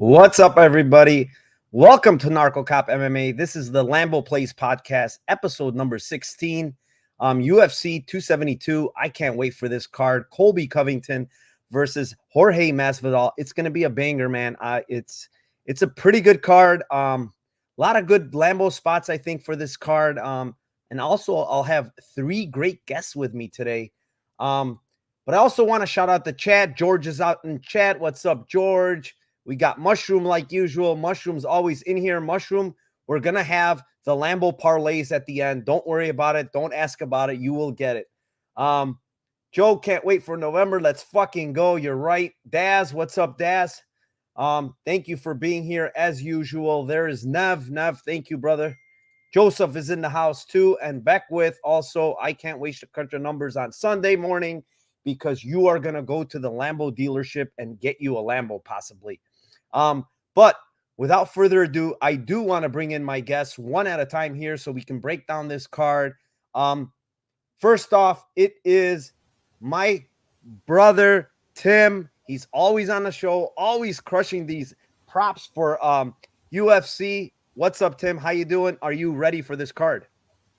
What's up, everybody? Welcome to Narco Cop MMA. This is the Lambo Plays podcast, episode number 16. UFC 272. I can't wait for this card. Colby Covington versus Jorge Masvidal. It's going to be a banger, man. It's a pretty good card. A lot of good Lambo spots, I think, for this card. And also, I'll have three great guests with me today. But I also want to shout out the chat. George is out in chat. What's up, George? We got Mushroom like usual. Mushroom's always in here. Mushroom, we're going to have the Lambo parlays at the end. Don't worry about it. Don't ask about it. You will get it. Joe, can't wait for November. Let's fucking go. You're right. Daz, what's up, Daz? Thank you for being here as usual. There is Nev. Nev, thank you, brother. Joseph is in the house too. And Beckwith also. I can't wait to crunch the numbers on Sunday morning because you are going to go to the Lambo dealership and get you a Lambo possibly. But without further ado, I do want to bring in my guests one at a time here so we can break down this card. First off, it is my brother, Tim. He's always on the show, always crushing these props for UFC. What's up, Tim? How you doing? Are you ready for this card?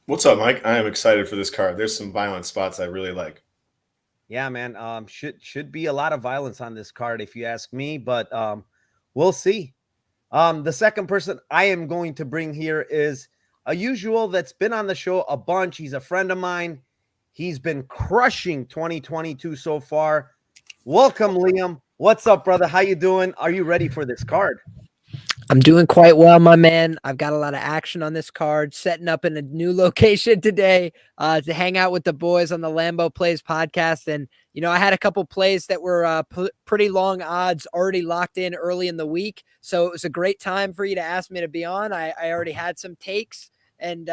What's up, Mike? I am excited for this card. There's some violent spots I really like. Yeah, man. Should be a lot of violence on this card if you ask me, but we'll see. The second person I am going to bring here is a usual that's been on the show a bunch. He's a friend of mine. He's been crushing 2022 so far. Welcome, Liam. What's up, brother? How you doing? Are you ready for this card? I'm doing quite well, my man. I've got a lot of action on this card, setting up in a new location today to hang out with the boys on the Lambo Plays podcast. And, you know, I had a couple plays that were pretty long odds already locked in early in the week. So it was a great time for you to ask me to be on. I already had some takes and,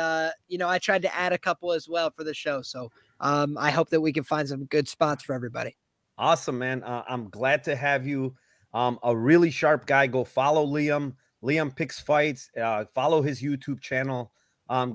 you know, I tried to add a couple as well for the show. So I hope that we can find some good spots for everybody. Awesome, man. I'm glad to have you. A really sharp guy. Go follow Liam. Liam picks fights. Follow his YouTube channel.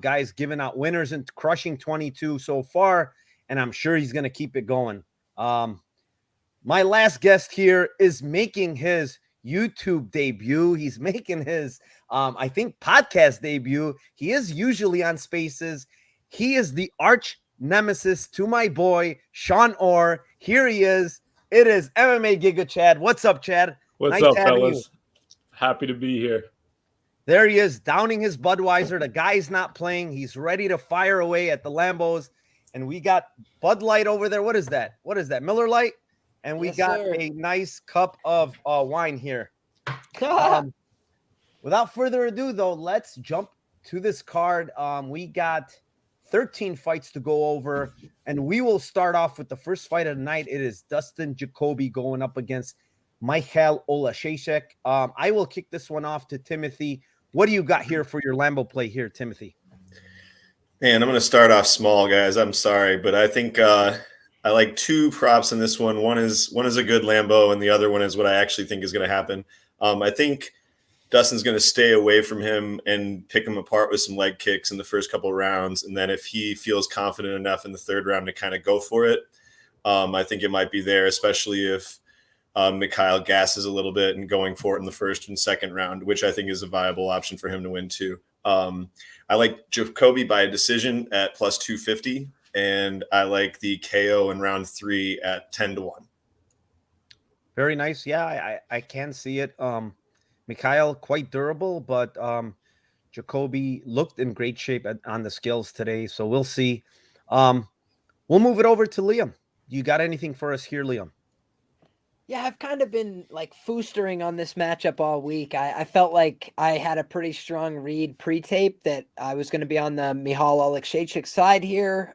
Guys giving out winners and crushing 22 so far, and I'm sure he's going to keep it going. My last guest here is making his YouTube debut. He's making his, I think, podcast debut. He is usually on Spaces. He is the arch nemesis to my boy, Sean Orr. Here he is. It is MMA Giga Chad. What's up, Chad? What's up, fellas? Happy to be here. There he is, downing his Budweiser. The guy's not playing. He's ready to fire away at the Lambos. And we got Bud Light over there. What is that? What is that? Miller Light? And we got a nice cup of wine here. Without further ado, though, let's jump to this card. We got 13 fights to go over. And we will start off with the first fight of the night. It is Dustin Jacoby going up against Michal Olashechek. I will kick this one off to Timothy. What do you got here for your Lambo play here, Timothy? Man, I'm going to start off small, guys. I'm sorry, but I think I like two props in this one. One is a good Lambo, and the other one is what I actually think is going to happen. I think Dustin's going to stay away from him and pick him apart with some leg kicks in the first couple of rounds, and then if he feels confident enough in the third round to kind of go for it, I think it might be there, especially if Mikhail gasses a little bit and going for it in the first and second round, which I think is a viable option for him to win too. I like Jacoby by a decision at plus 250, and I like the KO in round 3 at 10-1. Very nice. Yeah, I can see it. Mikhail quite durable, but Jacoby looked in great shape on the scales today. So we'll see. We'll move it over to Liam. You got anything for us here, Liam? Yeah, I've kind of been like foostering on this matchup all week. I felt like I had a pretty strong read pre-tape that I was going to be on the Michal Olashechek side here.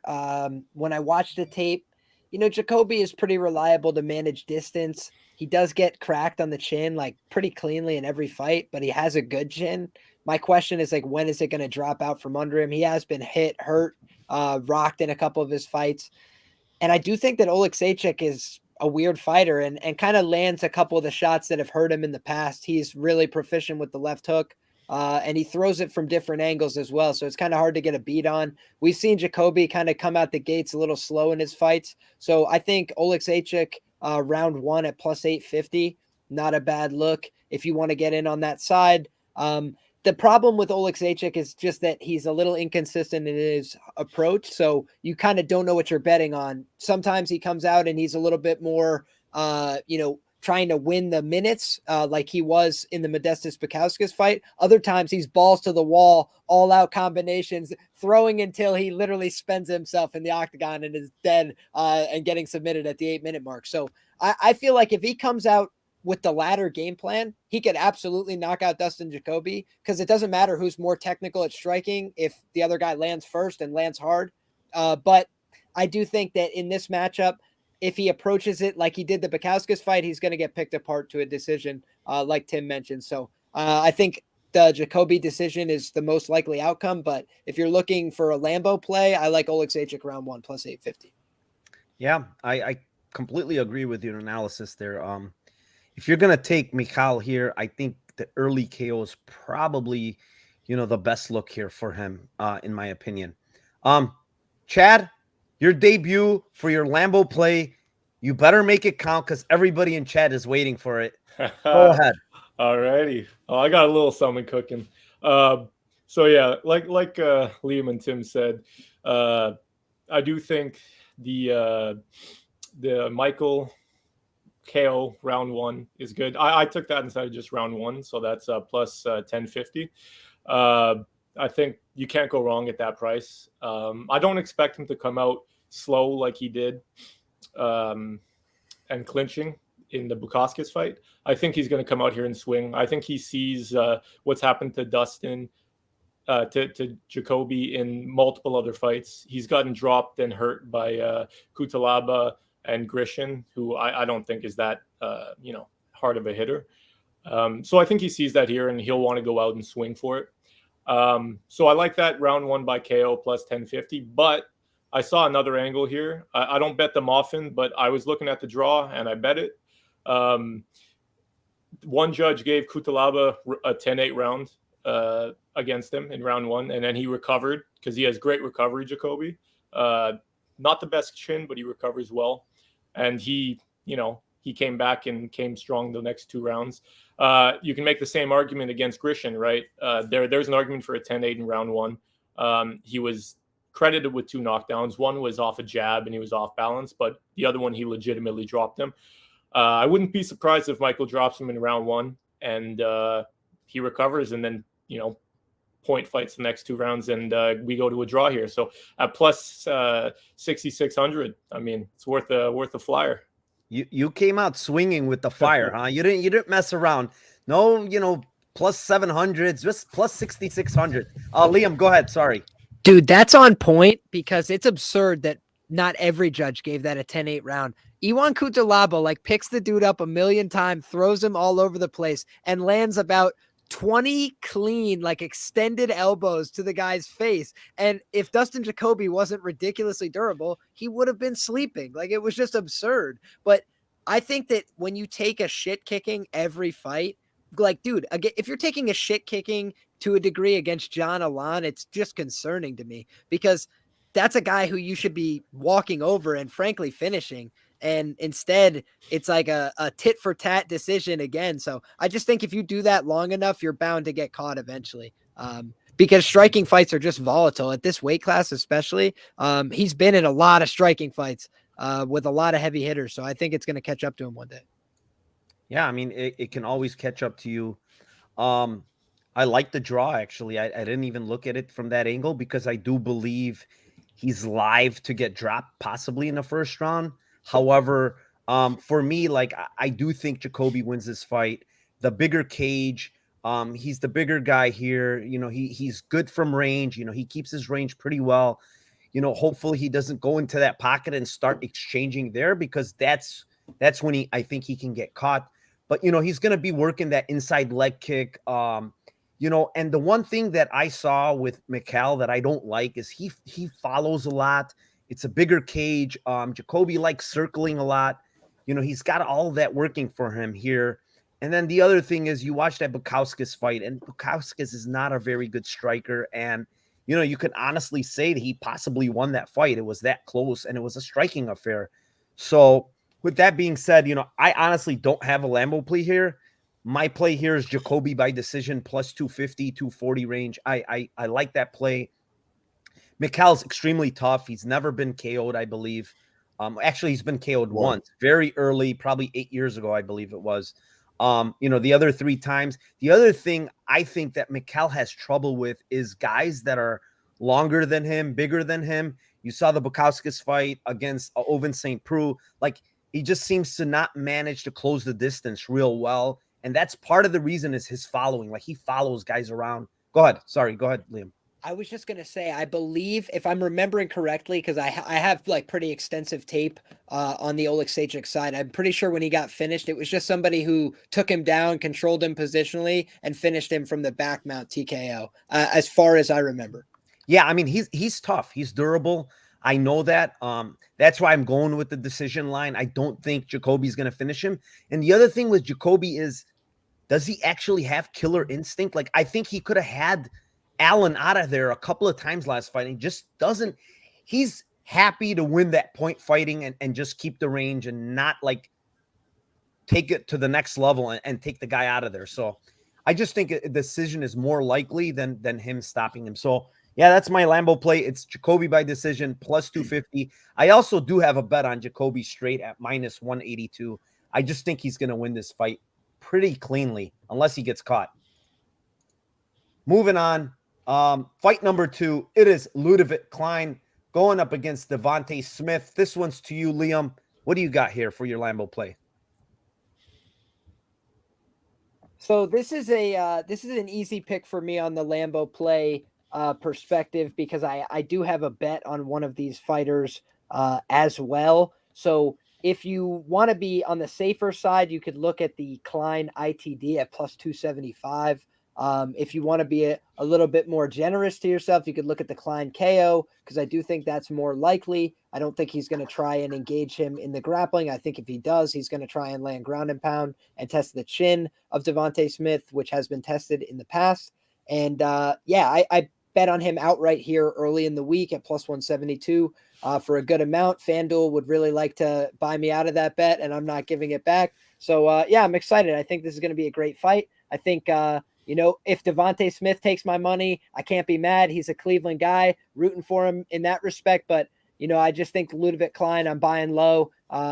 When I watched the tape, you know, Jacoby is pretty reliable to manage distance. He does get cracked on the chin like pretty cleanly in every fight, but he has a good chin. My question is like, when is it going to drop out from under him? He has been hit, hurt, rocked in a couple of his fights. And I do think that Olashechek is a weird fighter and kind of lands a couple of the shots that have hurt him in the past. He's really proficient with the left hook, and he throws it from different angles as well. So it's kind of hard to get a beat on. We've seen Jacoby kind of come out the gates a little slow in his fights. So I think Olashechek round 1 at plus 850, not a bad look. if you want to get in on that side. The problem with Oleksiejczyk is just that he's a little inconsistent in his approach. So you kind of don't know what you're betting on. Sometimes he comes out and he's a little bit more, trying to win the minutes like he was in the Modestas Bukauskas fight. Other times he's balls to the wall, all out combinations, throwing until he literally spends himself in the octagon and is dead and getting submitted at the 8-minute mark. So I feel like if he comes out with the latter game plan, he could absolutely knock out Dustin Jacoby, because it doesn't matter who's more technical at striking if the other guy lands first and lands hard. But I do think that in this matchup, if he approaches it like he did the Bukauskas fight, he's going to get picked apart to a decision, like Tim mentioned. So I think the Jacoby decision is the most likely outcome. But if you're looking for a Lambo play, I like Oleksiejczyk round 1 plus 850. Yeah, I completely agree with your analysis there. If you're going to take Michal here, I think the early KO is probably, the best look here for him, in my opinion. Chad, your debut for your Lambo play, you better make it count because everybody in chat is waiting for it. Go ahead. All righty. Oh, I got a little something cooking. So yeah, like Liam and Tim said, I do think the Michael KO round 1 is good. I took that instead of just round 1, so that's plus 1050. I think you can't go wrong at that price. I don't expect him to come out slow like he did and clinching in the Bukauskas fight. I think he's going to come out here and swing. I think he sees what's happened to Dustin, to Jacoby in multiple other fights. He's gotten dropped and hurt by Kutalaba and Grishin, who I don't think is that, hard of a hitter. So I think he sees that here and he'll want to go out and swing for it. So I like that round 1 by KO plus 1050, but I saw another angle here. I don't bet them often, but I was looking at the draw and I bet it. One judge gave Kutalaba a 10-8 round against him in round 1, and then he recovered because he has great recovery, Jacoby. Not the best chin, but he recovers well. And he came back and came strong the next 2 rounds. You can make the same argument against Grishin, right? There's an argument for a 10-8 in round 1. He was credited with 2 knockdowns. One was off a jab and he was off balance, but the other one he legitimately dropped him. I wouldn't be surprised if Michael drops him in round 1 and he recovers and then, point fights the next 2 rounds and we go to a draw here. So at plus 6,600, I mean, it's worth a flyer. You came out swinging with the fire, huh? You didn't mess around. No, plus 700, just plus 6,600. Liam, go ahead. Sorry. Dude, that's on point because it's absurd that not every judge gave that a 10-8 round. Iwan Kutalaba picks the dude up a million times, throws him all over the place, and lands about 20 clean, extended elbows to the guy's face. And if Dustin Jacoby wasn't ridiculously durable, he would have been sleeping. It was just absurd. But I think that when you take a shit kicking every fight, dude, again, if you're taking a shit kicking to a degree against John Alon, it's just concerning to me because that's a guy who you should be walking over and frankly finishing. And instead, it's like a tit for tat decision again. So I just think if you do that long enough, you're bound to get caught eventually. Because striking fights are just volatile at this weight class, especially. He's been in a lot of striking fights with a lot of heavy hitters. So I think it's going to catch up to him one day. Yeah, I mean, it can always catch up to you. I like the draw, actually. I didn't even look at it from that angle because I do believe he's live to get dropped possibly in the first round. However, for me, I do think Jacoby wins this fight. The bigger cage, he's the bigger guy here. He's good from range. He keeps his range pretty well. Hopefully he doesn't go into that pocket and start exchanging there because that's when I think he can get caught. But, he's going to be working that inside leg kick. And the one thing that I saw with Michal that I don't like is he follows a lot. It's a bigger cage. Jacoby likes circling a lot. He's got all of that working for him here. And then the other thing is you watch that Bukauskas fight, and Bukauskas is not a very good striker. And, you could honestly say that he possibly won that fight. It was that close, and it was a striking affair. So with that being said, I honestly don't have a Lambo play here. My play here is Jacoby by decision plus 250, 240 range. I like that play. Mikal's extremely tough. He's never been KO'd, I believe. Actually, he's been KO'd once, very early, probably 8 years ago, I believe it was. The other 3 times. The other thing I think that Mikal has trouble with is guys that are longer than him, bigger than him. You saw the Bukowskis fight against Oven St. Preux. Like, he just seems to not manage to close the distance real well. And that's part of the reason is his following. Like, he follows guys around. Go ahead. Sorry. Go ahead, Liam. I was just going to say, I believe, if I'm remembering correctly, because I have like pretty extensive tape on the Oleksiejczuk side, I'm pretty sure when he got finished, it was just somebody who took him down, controlled him positionally, and finished him from the back mount TKO, as far as I remember. Yeah, I mean, he's tough. He's durable. I know that. That's why I'm going with the decision line. I don't think Jacoby's going to finish him. And the other thing with Jacoby is, does he actually have killer instinct? Like, I think he could have had Allen out of there a couple of times last fight. He just doesn't. He's happy to win that point fighting and just keep the range and not like take it to the next level and take the guy out of there. So I just think a decision is more likely than him stopping him. So yeah, that's my Lambo play. It's Jacoby by decision plus 250. I also do have a bet on Jacoby straight at minus 182. I just think he's going to win this fight pretty cleanly unless he gets caught. Moving on. Fight number 2, it is Ludavit Klein going up against Devante Smith. This one's to you, Liam. What do you got here for your Lambo play? So this is an easy pick for me on the Lambo play perspective, because I do have a bet on one of these fighters as well. So if you want to be on the safer side, you could look at the Klein ITD at plus 275. If you want to be a little bit more generous to yourself, you could look at the Klein KO, because I do think that's more likely. I don't think he's going to try and engage him in the grappling. I think if he does, he's going to try and land ground and pound and test the chin of Devante Smith, which has been tested in the past. And I bet on him outright here early in the week at plus 172 for a good amount. FanDuel would really like to buy me out of that bet, and I'm not giving it back. So I'm excited. I think this is going to be a great fight. I think if Devante Smith takes my money, I can't be mad. He's a Cleveland guy, rooting for him in that respect. But, I just think Ludavit Klein, I'm buying low.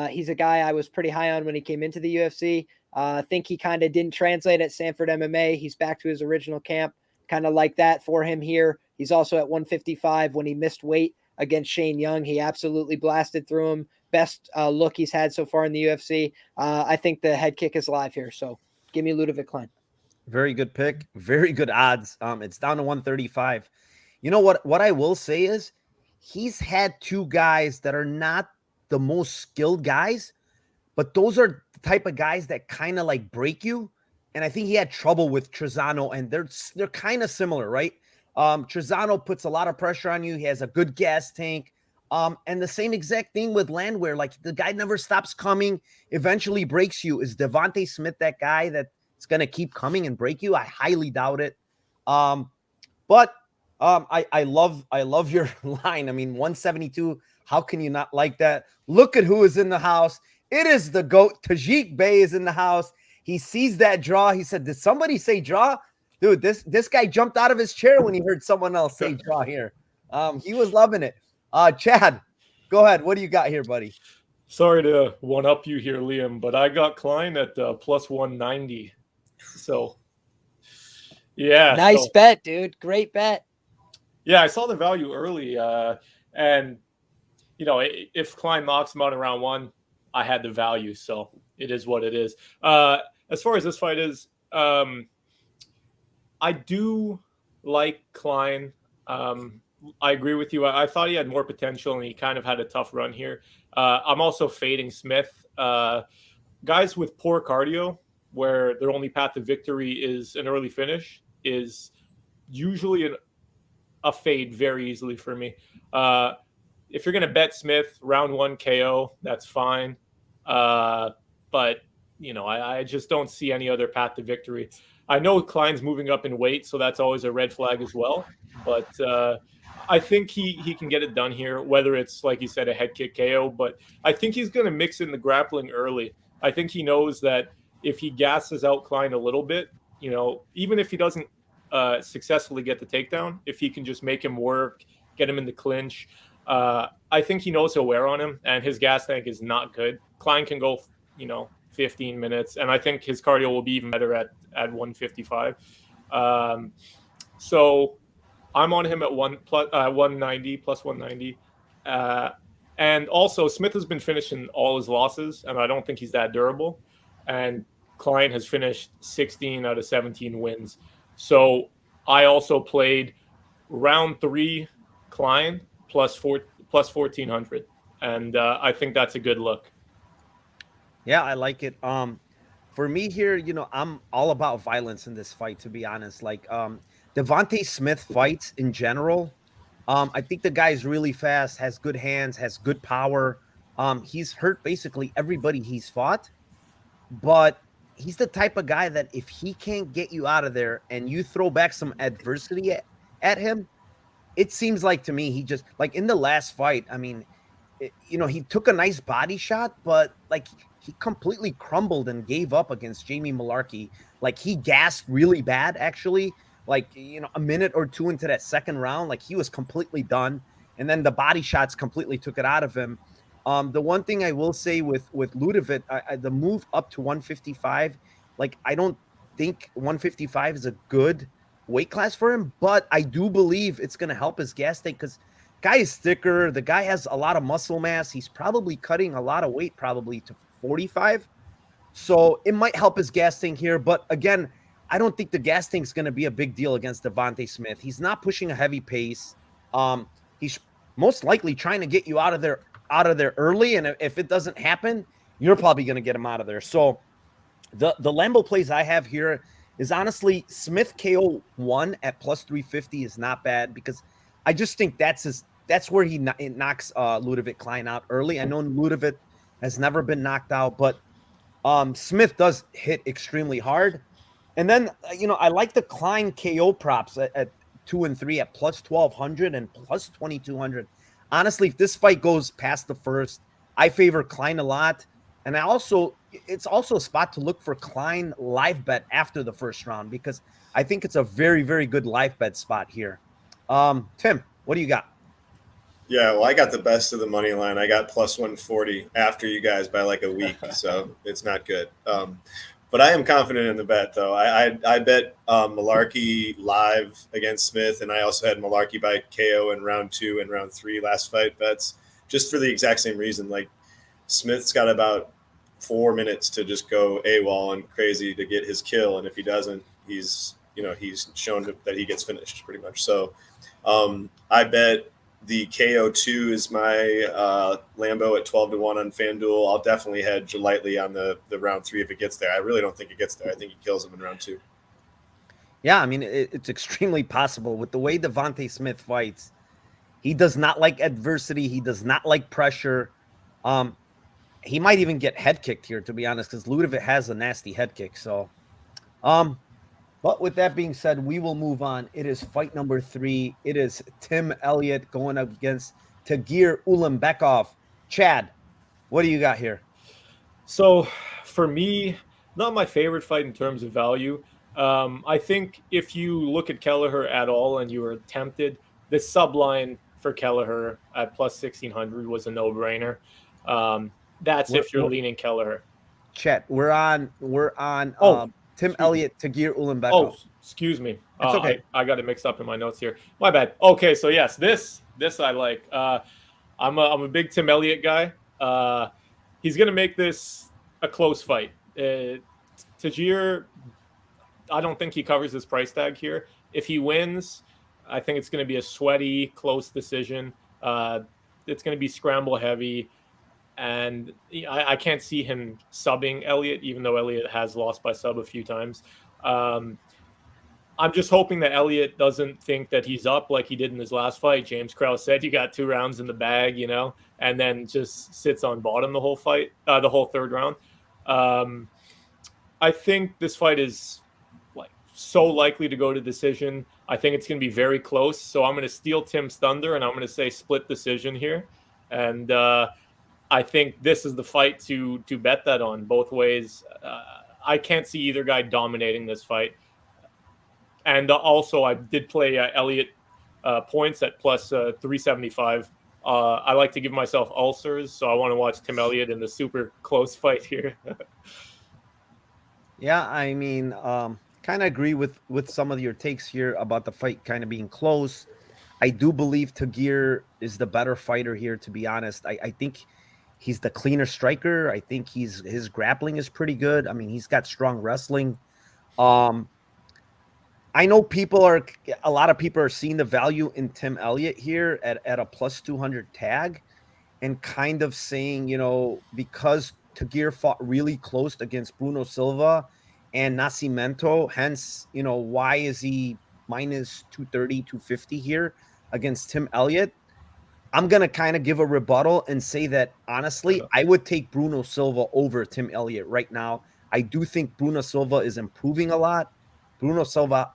He's a guy I was pretty high on when he came into the UFC. I think he kind of didn't translate at Sanford MMA. He's back to his original camp, kind of like that for him here. He's also at 155 when he missed weight against Shane Young. He absolutely blasted through him. Best look he's had so far in the UFC. I think the head kick is live here. So give me Ludavit Klein. Very good pick. Very good odds. It's down to 135. You know what I will say is he's had 2 guys that are not the most skilled guys, but those are the type of guys that kind of like break you. And I think he had trouble with Troiano, and they're kind of similar, right? Troiano puts a lot of pressure on you. He has a good gas tank. And the same exact thing with Landwehr. Like, the guy never stops coming, eventually breaks you. Is Devante Smith that guy that's going to keep coming and break you? I highly doubt it. But I love your line. I mean, 172. How can you not like that? Look at who is in the house. It is the GOAT. Tajik Bey is in the house. He sees that draw. He said, did somebody say draw? Dude, this guy jumped out of his chair when he heard someone else say draw here. He was loving it. Chad, go ahead. What do you got here, buddy? Sorry to one-up you here, Liam, but I got Klein at plus 190. So, yeah. Nice bet, dude. Great bet. Yeah, I saw the value early. And, if Klein knocks him out in round 1, I had the value. So it is what it is. As far as this fight is, I do like Klein. I agree with you. I thought he had more potential, and he kind of had a tough run here. I'm also fading Smith. Guys with poor cardio, where their only path to victory is an early finish, is usually a fade very easily for me. If you're going to bet Smith, round 1 KO, that's fine. But, I just don't see any other path to victory. I know Klein's moving up in weight, so that's always a red flag as well. But I think he can get it done here, whether it's, like you said, a head kick KO. But I think he's going to mix in the grappling early. I think he knows that if he gasses out Klein a little bit, even if he doesn't successfully get the takedown, if he can just make him work, get him in the clinch, I think he knows he'll wear on him, and his gas tank is not good. Klein can go, 15 minutes, and I think his cardio will be even better at 155. So I'm on him at 190 plus 190. And also, Smith has been finishing all his losses, and I don't think he's that durable. And Klein has finished 16 out of 17 wins. So I also played round 3 Klein plus 1,400. And I think that's a good look. Yeah, I like it. For me here, I'm all about violence in this fight, to be honest. Like, Devante Smith fights in general. I think the guy is really fast, has good hands, has good power. He's hurt basically everybody he's fought, but he's the type of guy that if he can't get you out of there and you throw back some adversity at him, it seems like to me, he just, like in the last fight, I mean, he took a nice body shot, but like he completely crumbled and gave up against Jamie Malarkey. Like he gassed really bad, actually. Like, a minute or two into that second round, like he was completely done. And then the body shots completely took it out of him. The one thing I will say with Ludavit, the move up to 155, like I don't think 155 is a good weight class for him, but I do believe it's going to help his gas tank because guy is thicker. The guy has a lot of muscle mass. He's probably cutting a lot of weight, probably to 45. So it might help his gas tank here. But again, I don't think the gas tank is going to be a big deal against Devante Smith. He's not pushing a heavy pace. He's most likely trying to get you out of there early. And if it doesn't happen, you're probably going to get him out of there. So the Lambo plays I have here is honestly Smith KO 1 at plus 350 is not bad because I just think that's where he knocks Ludavit Klein out early. I know Ludavit has never been knocked out, but Smith does hit extremely hard. And then, I like the Klein KO props at 2 and 3 at plus 1,200 and plus 2,200. Honestly, if this fight goes past the first, I favor Klein a lot. And it's also a spot to look for Klein live bet after the first round because I think it's a very, very good live bet spot here. Tim, what do you got? Yeah, well, I got the best of the money line. I got plus 140 after you guys by like a week, so it's not good. But I am confident in the bet, though. I bet Malarkey live against Smith, and I also had Malarkey by KO in round 2 and round 3 last fight bets, just for the exact same reason. Like Smith's got about 4 minutes to just go AWOL and crazy to get his kill, and if he doesn't, he's shown that he gets finished pretty much. So I bet the KO2 is my Lambo at 12-1 on FanDuel. I'll definitely hedge lightly on the round 3 if it gets there. I really don't think it gets there. I think he kills him in round 2. Yeah, I mean, it's extremely possible. With the way Devante Smith fights, he does not like adversity. He does not like pressure. He might even get head kicked here, to be honest, because Ludavit has a nasty head kick. So, but with that being said, we will move on. It is fight number 3. It is Tim Elliott going up against Tagir Ulanbekov. Chad, what do you got here? So for me, not my favorite fight in terms of value. I think if you look at Kelleher at all and you were tempted, the subline for Kelleher at plus 1,600 was a no-brainer. That's if you're leaning Kelleher. Chet, we're on Tim Elliott, Tagir Ulanbekov. Oh, excuse me. It's okay. I got it mixed up in my notes here. My bad. Okay, so yes, this I like. I'm a big Tim Elliott guy. He's gonna make this a close fight. Tagir, I don't think he covers his price tag here. If he wins, I think it's gonna be a sweaty, close decision. It's gonna be scramble heavy. And I can't see him subbing Elliott, even though Elliott has lost by sub a few times. I'm just hoping that Elliott doesn't think that he's up like he did in his last fight. James Krause said, you got 2 rounds in the bag, and then just sits on bottom the whole fight, the whole third round. I think this fight is so likely to go to decision. I think it's going to be very close. So I'm going to steal Tim's thunder, and I'm going to say split decision here. And I think this is the fight to bet that on both ways. I can't see either guy dominating this fight. And also, I did play Elliott points at plus 375. I like to give myself ulcers, so I want to watch Tim Elliott in the super close fight here. Yeah, I mean, kind of agree with some of your takes here about the fight kind of being close. I do believe Tagir is the better fighter here, to be honest. I think he's the cleaner striker. I think his grappling is pretty good. I mean, he's got strong wrestling. Um, I know a lot of people are seeing the value in Tim Elliott here at a plus 200 tag and kind of saying, because Tagir fought really close against Bruno Silva and Nascimento, hence, why is he minus 230, 250 here against Tim Elliott? I'm going to kind of give a rebuttal and say that, honestly, I would take Bruno Silva over Tim Elliott right now. I do think Bruno Silva is improving a lot. Bruno Silva,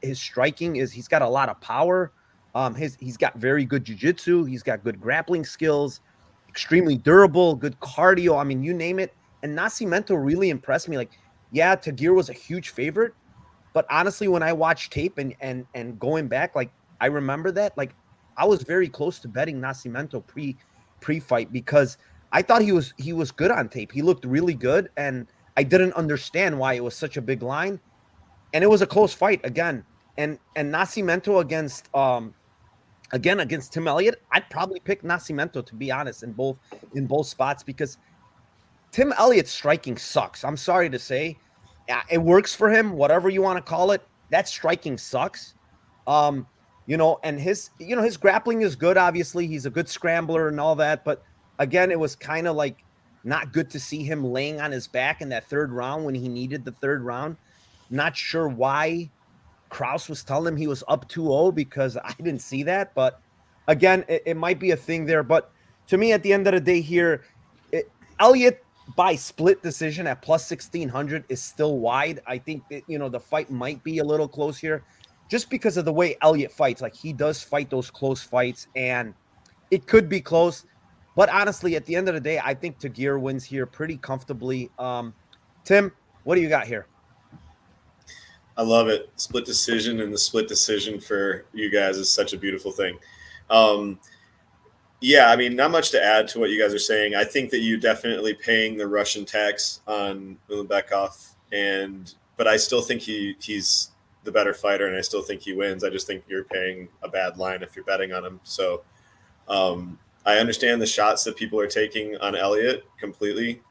his striking he's got a lot of power. He's got very good jiu-jitsu. He's got good grappling skills, extremely durable, good cardio. I mean, you name it. And Nascimento really impressed me. Like, yeah, Tagir was a huge favorite, but honestly, when I watched tape and going back, like, I remember that, like, I was very close to betting Nascimento pre-fight because I thought he was good on tape. He looked really good, and I didn't understand why it was such a big line. And it was a close fight again. And Nascimento against Tim Elliott, I'd probably pick Nascimento, to be honest, in both spots, because Tim Elliott's striking sucks. I'm sorry to say. It works for him, whatever you want to call it. That striking sucks. And his grappling is good, obviously. He's a good scrambler and all that, but again, it was kind of like not good to see him laying on his back in that third round when he needed the third round. Not sure why Krause was telling him he was up 2-0 because I didn't see that. But again, it might be a thing there. But to me, at the end of the day here, Elliott by split decision at plus 1,600 is still wide. I think that, the fight might be a little close here just because of the way Elliott fights. Like, he does fight those close fights, and it could be close. But honestly, at the end of the day, I think Tagir wins here pretty comfortably. Tim, what do you got here? I love it. Split decision, and the split decision for you guys is such a beautiful thing. Yeah, I mean, not much to add to what you guys are saying. I think that you're definitely paying the Russian tax on Ulanbekov, but I still think he's the better fighter, and I still think he wins. I just think you're paying a bad line if you're betting on him. So I understand the shots that people are taking on Elliott completely.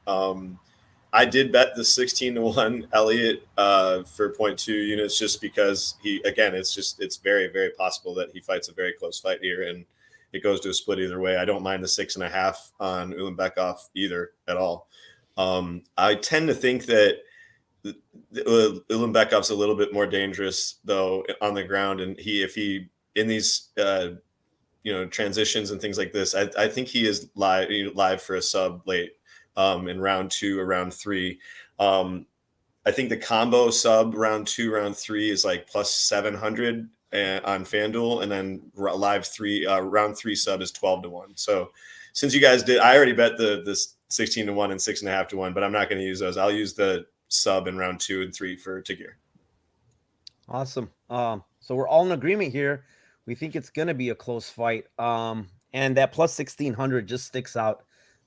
I did bet the 16-1 Elliott for 0.2 units just because it's very, very possible that he fights a very close fight here and it goes to a split either way. I don't mind the 6.5 on Ulanbekov either at all. I tend to think that Ulanbekov's a little bit more dangerous though on the ground, and if he in these transitions and things like this, I think he is live for a sub late. In round 2 or round 3. I think the combo sub round 2, round 3 is like plus 700 on FanDuel, and then round 3 sub is 12-1. So since you guys did, I already bet the 16-1 and 6.5-1, but I'm not going to use those. I'll use the sub in round 2 and 3 for Tagir. Awesome. So we're all in agreement here. We think it's going to be a close fight. And that plus 1,600 just sticks out.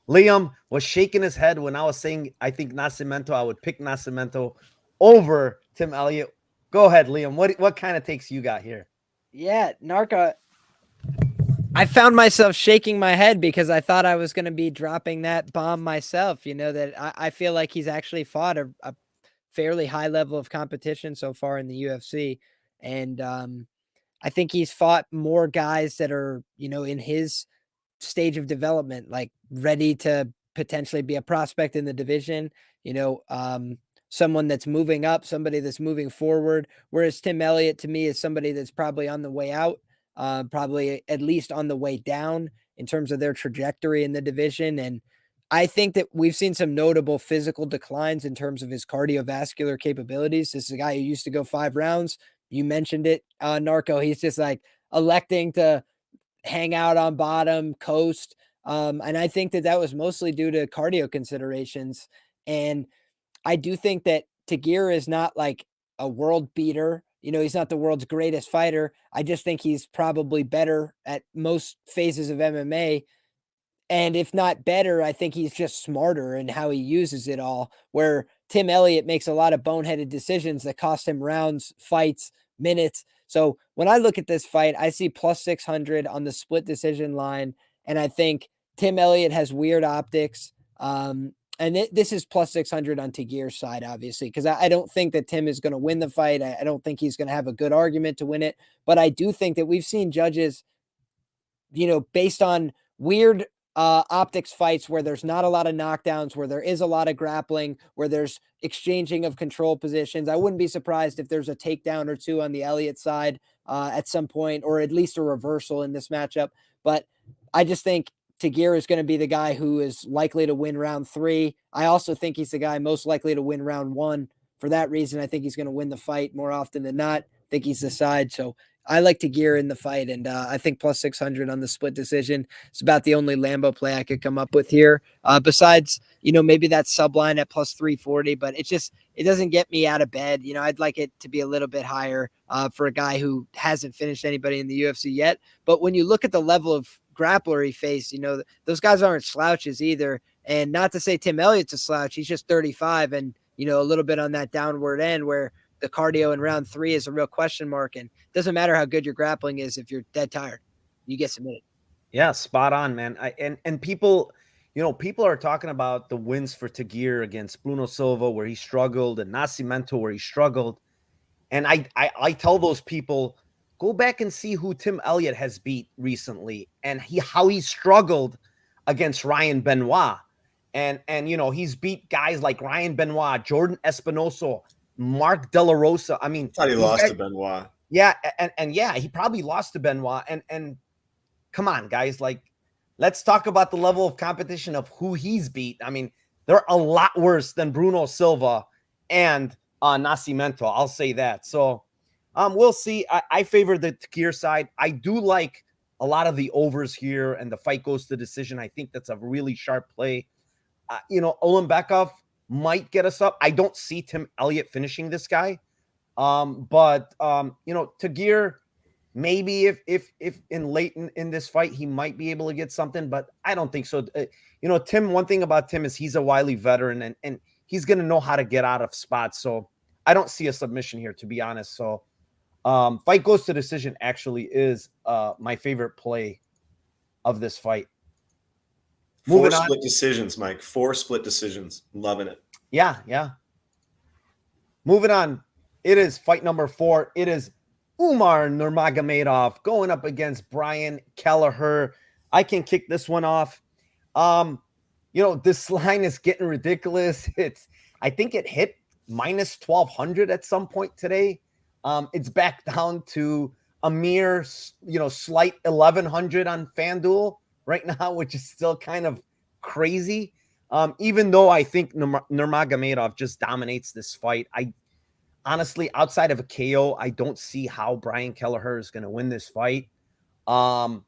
Liam was shaking his head when I was saying I think Nascimento. I would pick Nascimento over Tim Elliott. Go ahead, Liam. What kind of takes you got here? Yeah, Narca. I found myself shaking my head because I thought I was going to be dropping that bomb myself. That I feel like he's actually fought a fairly high level of competition so far in the UFC. And I think he's fought more guys that are, in his stage of development, like ready to potentially be a prospect in the division, someone that's moving up, somebody that's moving forward. Whereas Tim Elliott to me is somebody that's probably on the way out, probably at least on the way down in terms of their trajectory in the division. And I think that we've seen some notable physical declines in terms of his cardiovascular capabilities. This is a guy who used to go 5 rounds. You mentioned it, Narco. He's just like electing to hang out on bottom, coast. And I think that was mostly due to cardio considerations. And I do think that Tagir is not like a world beater. He's not the world's greatest fighter. I just think he's probably better at most phases of MMA. And if not better, I think he's just smarter in how he uses it all. Where Tim Elliott makes a lot of boneheaded decisions that cost him rounds, fights, minutes. So when I look at this fight, I see plus 600 on the split decision line. And I think Tim Elliott has weird optics. And this is plus 600 on Tagir's side, obviously, because I don't think that Tim is going to win the fight. I don't think he's going to have a good argument to win it. But I do think that we've seen judges, based on weird optics fights where there's not a lot of knockdowns, where there is a lot of grappling, where there's exchanging of control positions. I wouldn't be surprised if there's a takedown or two on the Elliott side at some point, or at least a reversal in this matchup. But I just think Tagir is going to be the guy who is likely to win round 3. I also think he's the guy most likely to win round 1. For that reason, I think he's going to win the fight more often than not. I think he's the side. So I like Tagir in the fight, and I think plus 600 on the split decision. It's about the only Lambo play I could come up with here. Besides, maybe that subline at plus 340, but it doesn't get me out of bed. I'd like it to be a little bit higher for a guy who hasn't finished anybody in the UFC yet. But when you look at the level of grappler he faced, those guys aren't slouches either. And not to say Tim Elliott's a slouch, he's just 35 and, a little bit on that downward end where the cardio in round 3 is a real question mark. And it doesn't matter how good your grappling is if you're dead tired, you get submitted. Yeah, spot on, man. And people, people are talking about the wins for Tagir against Bruno Silva where he struggled and Nascimento where he struggled. And I tell those people, go back and see who Tim Elliott has beat recently and how he struggled against Ryan Benoit. And he's beat guys like Ryan Benoit, Jordan Espinosa, Mark De La Rosa. I mean, I thought he lost to Benoit. Yeah, and yeah, he probably lost to Benoit. And come on, guys, like, let's talk about the level of competition of who he's beat. I mean, they're a lot worse than Bruno Silva and Nascimento. I'll say that. So we'll see. I favor the Tagir side. I do like a lot of the overs here, and the fight goes to decision. I think that's a really sharp play. Olimbekov might get us up. I don't see Tim Elliott finishing this guy. But Tagir, maybe if in late in this fight, he might be able to get something, but I don't think so. Tim, one thing about Tim is he's a wily veteran and he's going to know how to get out of spots. So I don't see a submission here, to be honest. So fight goes to decision actually is my favorite play of this fight. 4 split decisions, Mike. 4 split decisions. Loving it. Yeah. Moving on. It is fight number 4. It is Umar Nurmagomedov going up against Brian Kelleher. I can kick this one off. This line is getting ridiculous. I think it hit minus 1,200 at some point today. It's back down to a mere, slight 1,100 on FanDuel right now, which is still kind of crazy. Even though I think Nurmagomedov just dominates this fight, honestly, outside of a KO, I don't see how Brian Kelleher is going to win this fight. But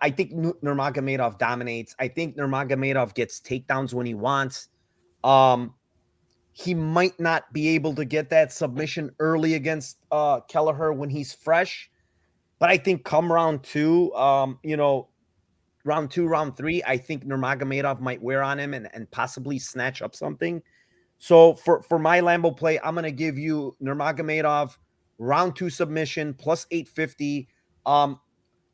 I think Nurmagomedov dominates. I think Nurmagomedov gets takedowns when he wants. He might not be able to get that submission early against Kelleher when he's fresh. But I think come round 2, round 2, round 3, I think Nurmagomedov might wear on him and possibly snatch up something. So for my Lambo play, I'm going to give you Nurmagomedov round 2 submission plus 850. All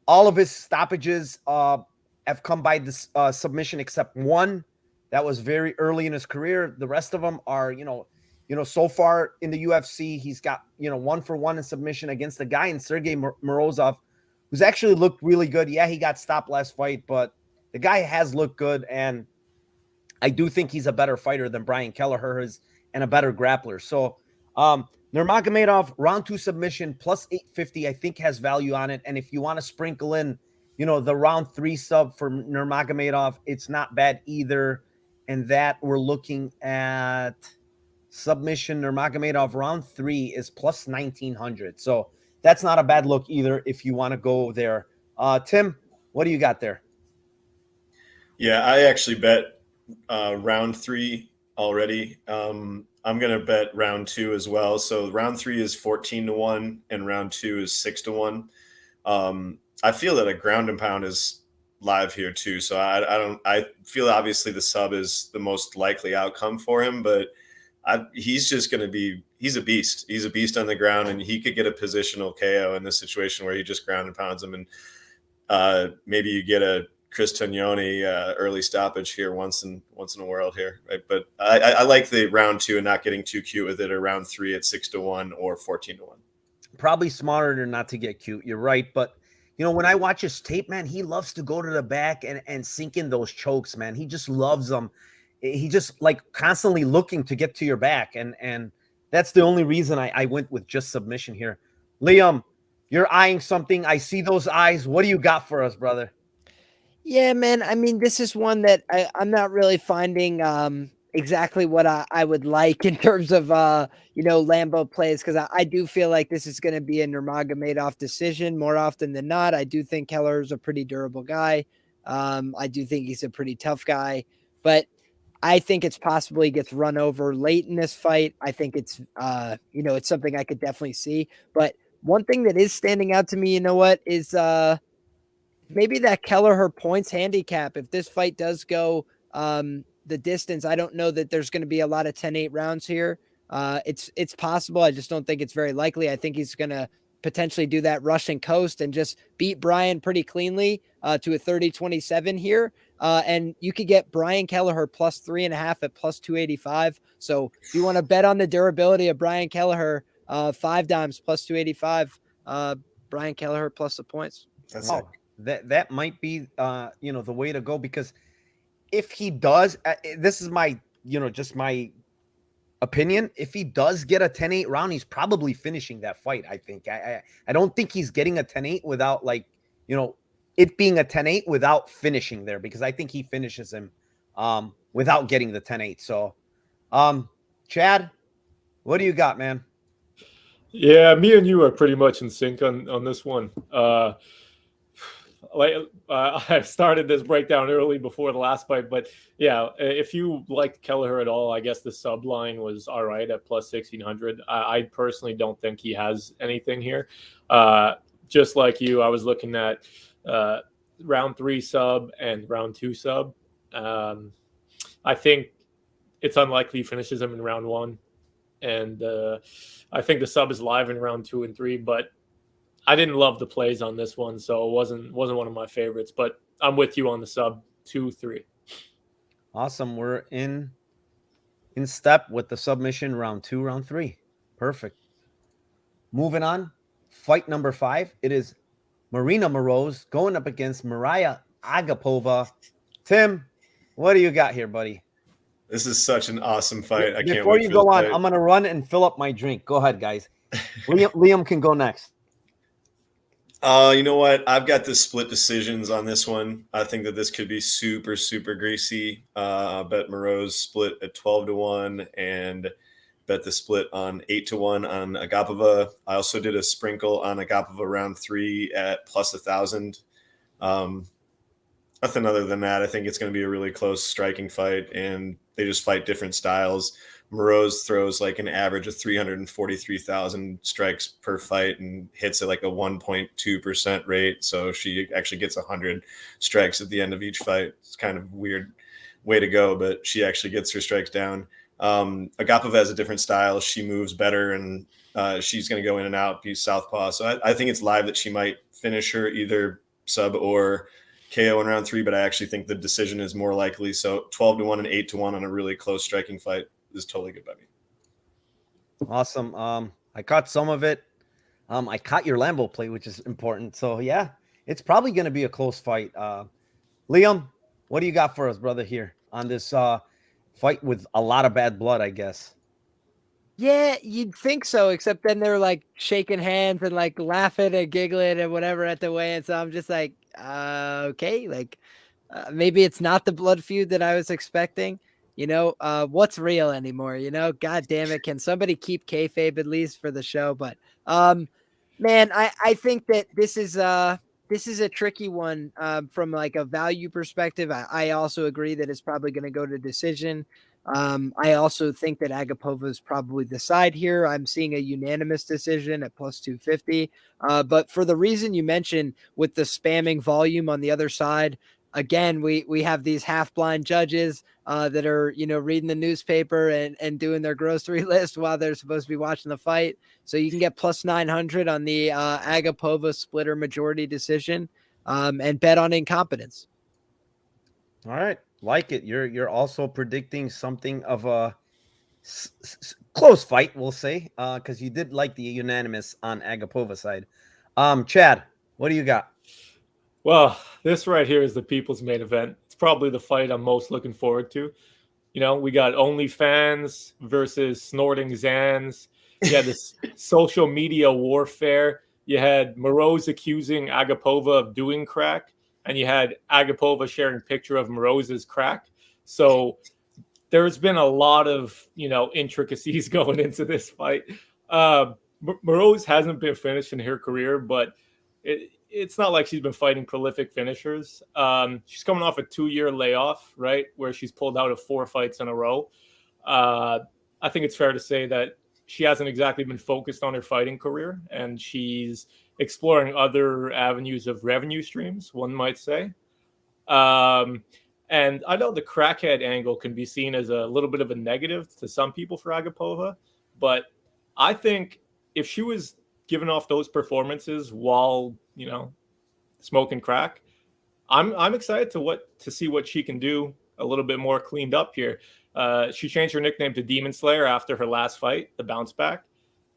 of his stoppages have come by this submission except one that was very early in his career. The rest of them are, so far in the UFC, he's got, 1-for-1 in submission against a guy in Sergey Morozov, who's actually looked really good. Yeah, he got stopped last fight, but the guy has looked good, and I do think he's a better fighter than Brian Kelleher is and a better grappler. So Nurmagomedov, round 2 submission, plus 850, I think has value on it. And if you want to sprinkle in, the round 3 sub for Nurmagomedov, it's not bad either. And that we're looking at submission Nurmagomedov round 3 is plus 1,900. So that's not a bad look either if you want to go there. Tim, what do you got there? Yeah, I actually bet round 3 already. I'm going to bet round 2 as well. So round 3 is 14-1 and round 2 is 6-1. I feel that a ground and pound is live here too. So I feel obviously the sub is the most likely outcome for him, but he's just going to be, he's a beast. He's a beast on the ground, and he could get a positional KO in this situation where he just ground and pounds him. And maybe you get a Chris Tognoni early stoppage here once in a world here, right? But I like the round 2 and not getting too cute with it, or round 3 at 6-1 or 14-1. Probably smarter not to get cute. You're right. But, when I watch his tape, man, he loves to go to the back and sink in those chokes, man. He just loves them. He just like constantly looking to get to your back. And that's the only reason I went with just submission here. Liam, you're eyeing something. I see those eyes. What do you got for us, brother? Yeah, man. I mean, this is one that I'm not really finding exactly what I would like in terms of, Lambo plays, because I do feel like this is going to be a Nurmagomedov decision more often than not. I do think Kelleher's a pretty durable guy. I do think he's a pretty tough guy, but I think it's possible he gets run over late in this fight. I think it's, it's something I could definitely see. But one thing that is standing out to me, is maybe that Kelleher points handicap. If this fight does go the distance, I don't know that there's going to be a lot of 10-8 rounds here. It's possible. I just don't think it's very likely. I think he's going to potentially do that Russian coast and just beat Brian pretty cleanly to a 30-27 here. And you could get Brian Kelleher plus 3.5 at plus 285. So if you want to bet on the durability of Brian Kelleher, 5 dimes plus 285, Brian Kelleher plus the points. That's that might be the way to go, because if he does, this is my just my opinion, if he does get a 10-8 round, he's probably finishing that fight. I think I don't think he's getting a 10-8 without it being a 10-8 without finishing there, because I think he finishes him without getting the 10-8. So Chad, what do you got, man? Yeah, me and you are pretty much in sync on this one. I started this breakdown early before the last fight, but yeah, if you liked Kelleher at all, I guess the sub line was all right at plus 1600. I personally don't think he has anything here. Just like you, I was looking at round 3 sub and round 2 sub. I think it's unlikely he finishes him in round 1, and I think the sub is live in round 2 and 3, but I didn't love the plays on this one, so it wasn't one of my favorites. But I'm with you on the sub 2-3. Awesome. We're in step with the submission round 2, round 3. Perfect. Moving on. Fight number 5. It is Marina Moroz going up against Mariah Agapova. Tim, what do you got here, buddy? This is such an awesome fight. I can't wait. Before you go on, I'm going to run and fill up my drink. Go ahead, guys. Liam can go next. You know what? I've got the split decisions on this one. I think that this could be super, super greasy. I bet Moroz split at 12-1 and bet the split on 8-1 on Agapova. I also did a sprinkle on Agapova round 3 at plus 1,000. Nothing other than that. I think it's going to be a really close striking fight, and they just fight different styles. Moroz throws like an average of 343,000 strikes per fight and hits at like a 1.2% rate. So she actually gets 100 strikes at the end of each fight. It's kind of a weird way to go, but she actually gets her strikes down. Agapova has a different style. She moves better, and she's going to go in and out, be southpaw. So I think it's live that she might finish her either sub or KO in round 3, but I actually think the decision is more likely. So 12-1 and 8-1 on a really close striking fight is totally good by me. Awesome. I caught some of it. I caught your Lambo play, which is important. So yeah, it's probably going to be a close fight. Liam, what do you got for us, brother, here on this fight with a lot of bad blood, I guess? Yeah, you'd think so, except then they're like shaking hands and like laughing and giggling and whatever at the weigh-in. So I'm just like, okay, like maybe it's not the blood feud that I was expecting. What's real anymore? God damn it. Can somebody keep kayfabe at least for the show? But, man, I think that this is a tricky one, from like a value perspective. I also agree that it's probably going to go to decision. I also think that Agapova is probably the side here. I'm seeing a unanimous decision at plus 250. But for the reason you mentioned with the spamming volume on the other side, again, we have these half blind judges that are, reading the newspaper and doing their grocery list while they're supposed to be watching the fight. So you can get plus 900 on the Agapova splitter majority decision and bet on incompetence. All right, like it. You're also predicting something of a close fight, we'll say, because you did like the unanimous on Agapova side. Chad, what do you got? Well, this right here is the people's main event. It's probably the fight I'm most looking forward to. We got OnlyFans versus Snorting Zans. You had this social media warfare. You had Moroz accusing Agapova of doing crack, and you had Agapova sharing picture of Moroz's crack. So there's been a lot of, intricacies going into this fight. Moroz hasn't been finished in her career, but it's not like she's been fighting prolific finishers. She's coming off a 2-year layoff, right, where she's pulled out of 4 fights in a row. I think it's fair to say that she hasn't exactly been focused on her fighting career, and she's exploring other avenues of revenue streams, one might say. And I know the crackhead angle can be seen as a little bit of a negative to some people for Agapova, but I think if she was giving off those performances while, smoking crack, I'm excited to see what she can do a little bit more cleaned up here. She changed her nickname to Demon Slayer after her last fight, the bounce back.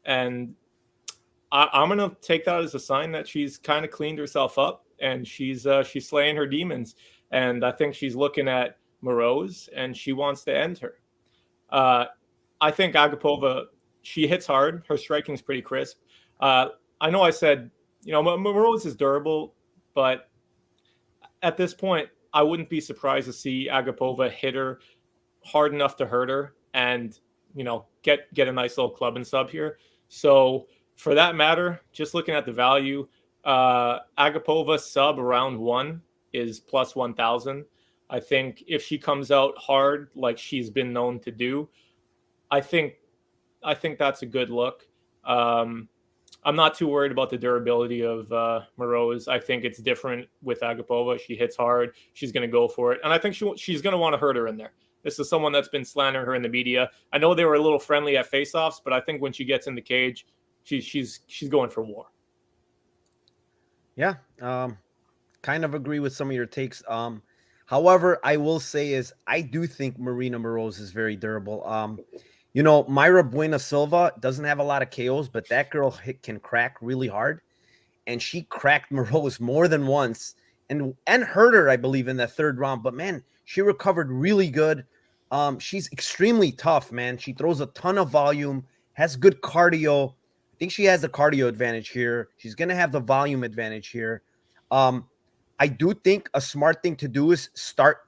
And I'm going to take that as a sign that she's kind of cleaned herself up and she's slaying her demons. And I think she's looking at Moroz and she wants to end her. I think Agapova, she hits hard. Her striking's pretty crisp. I know I said, Moroz is durable, but at this point, I wouldn't be surprised to see Agapova hit her hard enough to hurt her and, get a nice little club and sub here. So for that matter, just looking at the value, Agapova sub around 1 is plus 1,000. I think if she comes out hard like she's been known to do, I think that's a good look. I'm not too worried about the durability of Moroz. I think it's different with Agapova. She hits hard. She's going to go for it. And I think she's going to want to hurt her in there. This is someone that's been slandering her in the media. I know they were a little friendly at face-offs, but I think when she gets in the cage, she's going for war. Yeah, kind of agree with some of your takes. However, I will say is I do think Marina Moroz is very durable. Mayra Buena Silva doesn't have a lot of KOs, but that girl can crack really hard. And she cracked Moroz more than once and hurt her, I believe, in the 3rd round. But, man, she recovered really good. She's extremely tough, man. She throws a ton of volume, has good cardio. I think she has the cardio advantage here. She's going to have the volume advantage here. I do think a smart thing to do is start,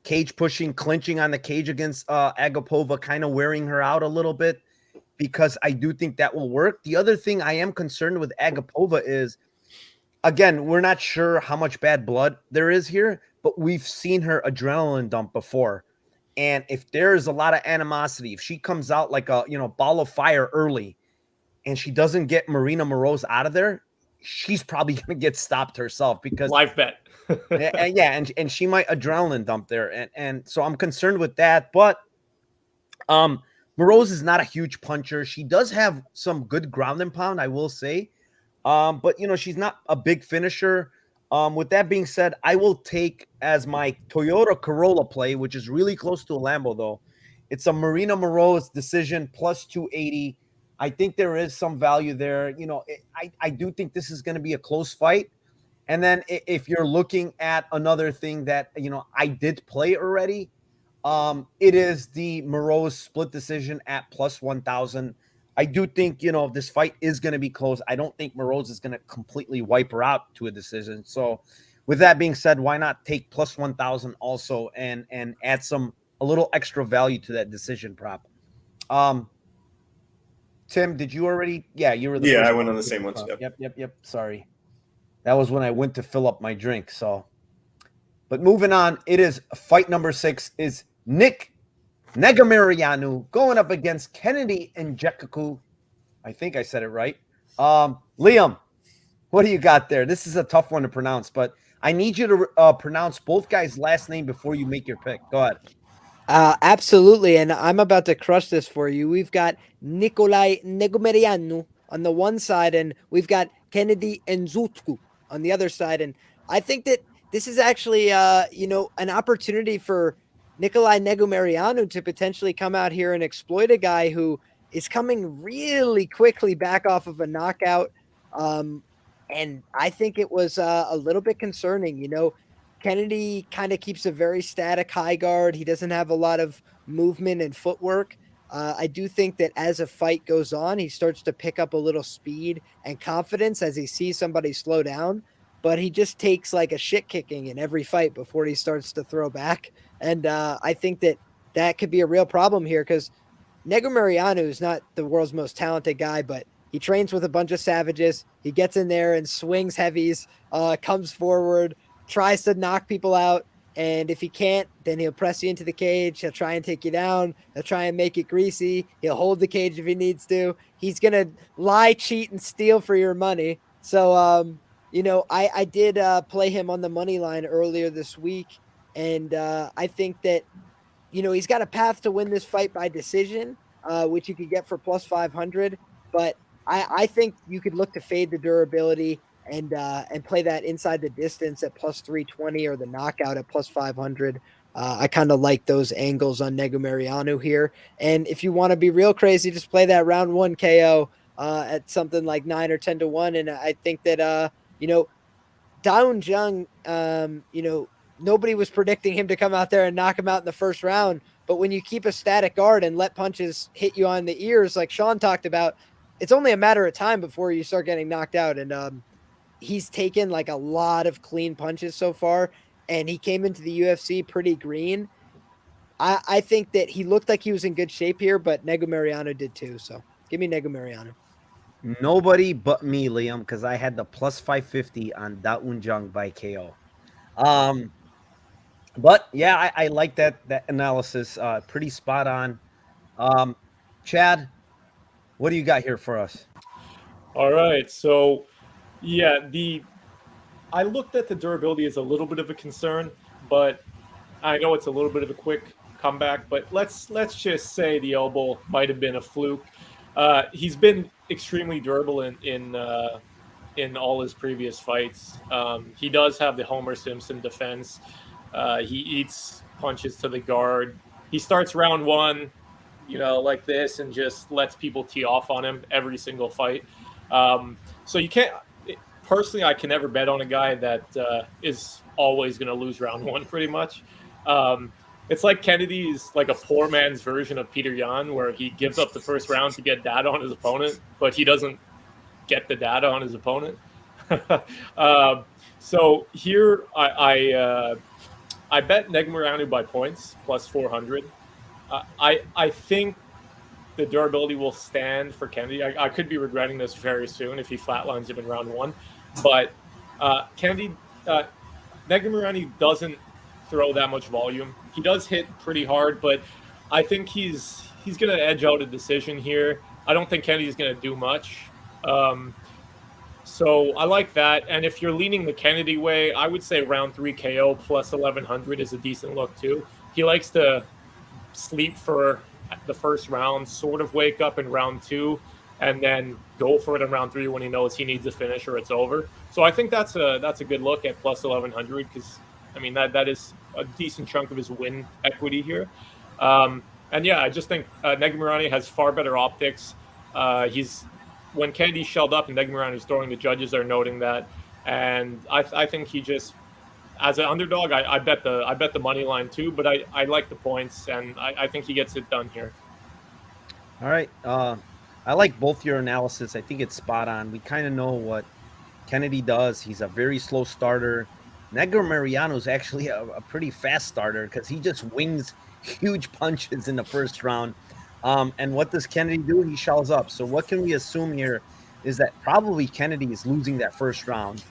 cage pushing, clinching on the cage against Agapova, kind of wearing her out a little bit, because I do think that will work. The other thing I am concerned with Agapova is, again, we're not sure how much bad blood there is here, but we've seen her adrenaline dump before. And if there is a lot of animosity, if she comes out like a, ball of fire early and she doesn't get Marina Moroz out of there, she's probably going to get stopped herself because life bet. and she might adrenaline dump there. And so I'm concerned with that. But Moroz is not a huge puncher. She does have some good ground and pound, I will say. But, she's not a big finisher. With that being said, I will take as my Toyota Corolla play, which is really close to a Lambo, though. It's a Marina Moroz decision plus 280. I think there is some value there. I do think this is going to be a close fight. And then if you're looking at another thing that, I did play already, it is the Moroz split decision at plus 1,000. I do think, this fight is going to be close. I don't think Moroz is going to completely wipe her out to a decision. So with that being said, why not take plus 1,000 also and add a little extra value to that decision prop? Tim, did you already? Yeah, you were. I went on the same one. Yep. Sorry. That was when I went to fill up my drink. So, but moving on, it is fight number 6 is Nick Negamirianu going up against Kennedy and Jekaku. I think I said it right. Liam, what do you got there? This is a tough one to pronounce, but I need you to pronounce both guys' last name before you make your pick. Go ahead. Absolutely, and I'm about to crush this for you. We've got Nikolai Negumerianu on the one side, and we've got Kennedy Nzutku on the other side. And I think that this is actually, an opportunity for Nikolai Negumerianu to potentially come out here and exploit a guy who is coming really quickly back off of a knockout. And I think it was a little bit concerning. Kennedy kind of keeps a very static high guard. He doesn't have a lot of movement and footwork. I do think that as a fight goes on, he starts to pick up a little speed and confidence as he sees somebody slow down, but he just takes like a shit kicking in every fight before he starts to throw back. And I think that could be a real problem here because Negumerianu is not the world's most talented guy, but he trains with a bunch of savages. He gets in there and swings heavies, comes forward, tries to knock people out. And if he can't, then he'll press you into the cage. He'll try and take you down. He'll try and make it greasy. He'll hold the cage if he needs to. He's going to lie, cheat, and steal for your money. So, I did play him on the money line earlier this week. And I think that, he's got a path to win this fight by decision, which you could get for plus 500. But I think you could look to fade the durability and play that inside the distance at plus 320 or the knockout at plus 500. I kind of like those angles on Negumerianu here. And if you want to be real crazy, just play that round 1 KO at something like 9 or 10 to 1. And I think that, Daun Jung, nobody was predicting him to come out there and knock him out in the first round. But when you keep a static guard and let punches hit you on the ears, like Sean talked about, it's only a matter of time before you start getting knocked out. And he's taken like a lot of clean punches so far, and he came into the UFC pretty green. I think that he looked like he was in good shape here, but Negumerianu did too. So give me Negumerianu. Nobody but me, Liam, because I had the plus 550 on Daun Jung by KO. But yeah, I like that analysis. Pretty spot on. Chad, what do you got here for us? All right. So, yeah, I looked at the durability as a little bit of a concern, but I know it's a little bit of a quick comeback. But let's just say the elbow might have been a fluke. He's been extremely durable in all his previous fights. He does have the Homer Simpson defense. He eats punches to the guard. He starts round 1, like this, and just lets people tee off on him every single fight. So you can't. Personally, I can never bet on a guy that is always going to lose round 1, pretty much. It's like Kennedy's like a poor man's version of Peter Yan, where he gives up the first round to get data on his opponent, but he doesn't get the data on his opponent. So here, I bet Negumerianu by points, plus 400. I think the durability will stand for Kennedy. I could be regretting this very soon if he flatlines him in round 1. But Kennedy, Negumerianu doesn't throw that much volume. He does hit pretty hard, but I think he's going to edge out a decision here. I don't think Kennedy's going to do much. So I like that. And if you're leaning the Kennedy way, I would say round 3 KO plus 1100 is a decent look too. He likes to sleep for the first round, sort of wake up in round 2, and then go for it in round 3 when he knows he needs a finish or it's over. So I think that's a good look at plus 1100 because, I mean, that is a decent chunk of his win equity here. And yeah, I just think Negumerianu has far better optics. When Kennedy's shelled up and Negumerianu's throwing, the judges are noting that. And I think he just, as an underdog, I bet the money line too, but I like the points, and I think he gets it done here. All right. I like both your analysis. I think it's spot on. We kind of know what Kennedy does. He's a very slow starter. Negumerianu is actually a pretty fast starter because he just wings huge punches in the first round. And what does Kennedy do? He shells up. So what can we assume here is that probably Kennedy is losing that first round.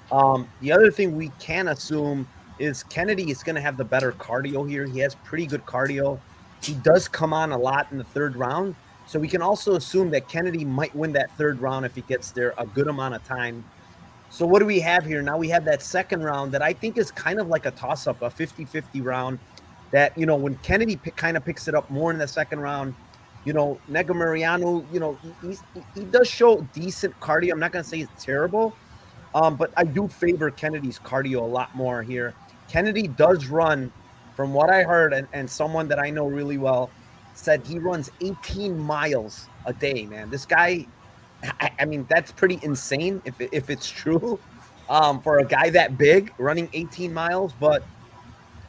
The other thing we can assume is Kennedy is going to have the better cardio here. He has pretty good cardio. he does come on a lot in the third round. So we can also assume that Kennedy might win that third round if he gets there a good amount of time. So what do we have here? Now we have that second round that I think is kind of like a toss-up, a 50-50 round that, when Kennedy kind of picks it up more in the second round, Negamuriano, he does show decent cardio. I'm not going to say it's terrible, but I do favor Kennedy's cardio a lot more here. Kennedy does run, from what I heard, and someone that I know really well said he runs 18 miles a day, man. This guy, I mean, that's pretty insane if it's true, for a guy that big running 18 miles. But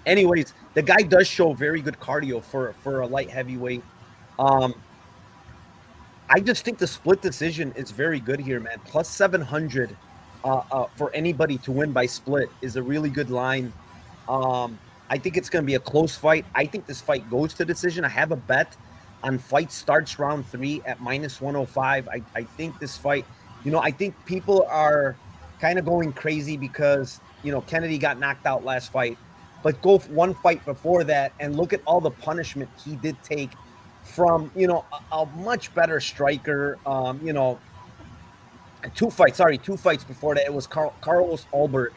anyways, the guy does show very good cardio for a light heavyweight. I just think the split decision is very good here, man. Plus 700 for anybody to win by split is a really good line. I think it's going to be a close fight. I think this fight goes to decision. I have a bet on fight starts round 3 at minus 105. I think this fight, I think people are kind of going crazy because, Kennedy got knocked out last fight. But go one fight before that and look at all the punishment he did take from, a much better striker. Two fights before that. It was Carlos Ulberg.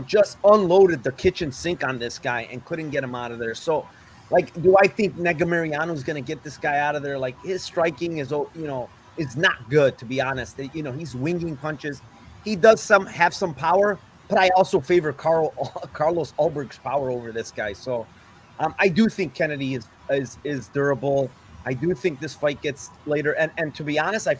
Just unloaded the kitchen sink on this guy and couldn't get him out of there. So, do I think Negamuriano is going to get this guy out of there? His striking is, is not good, to be honest. He's winging punches. He does have some power, but I also favor Carlos Ulberg's power over this guy. So, I do think Kennedy is durable. I do think this fight gets later. And to be honest, I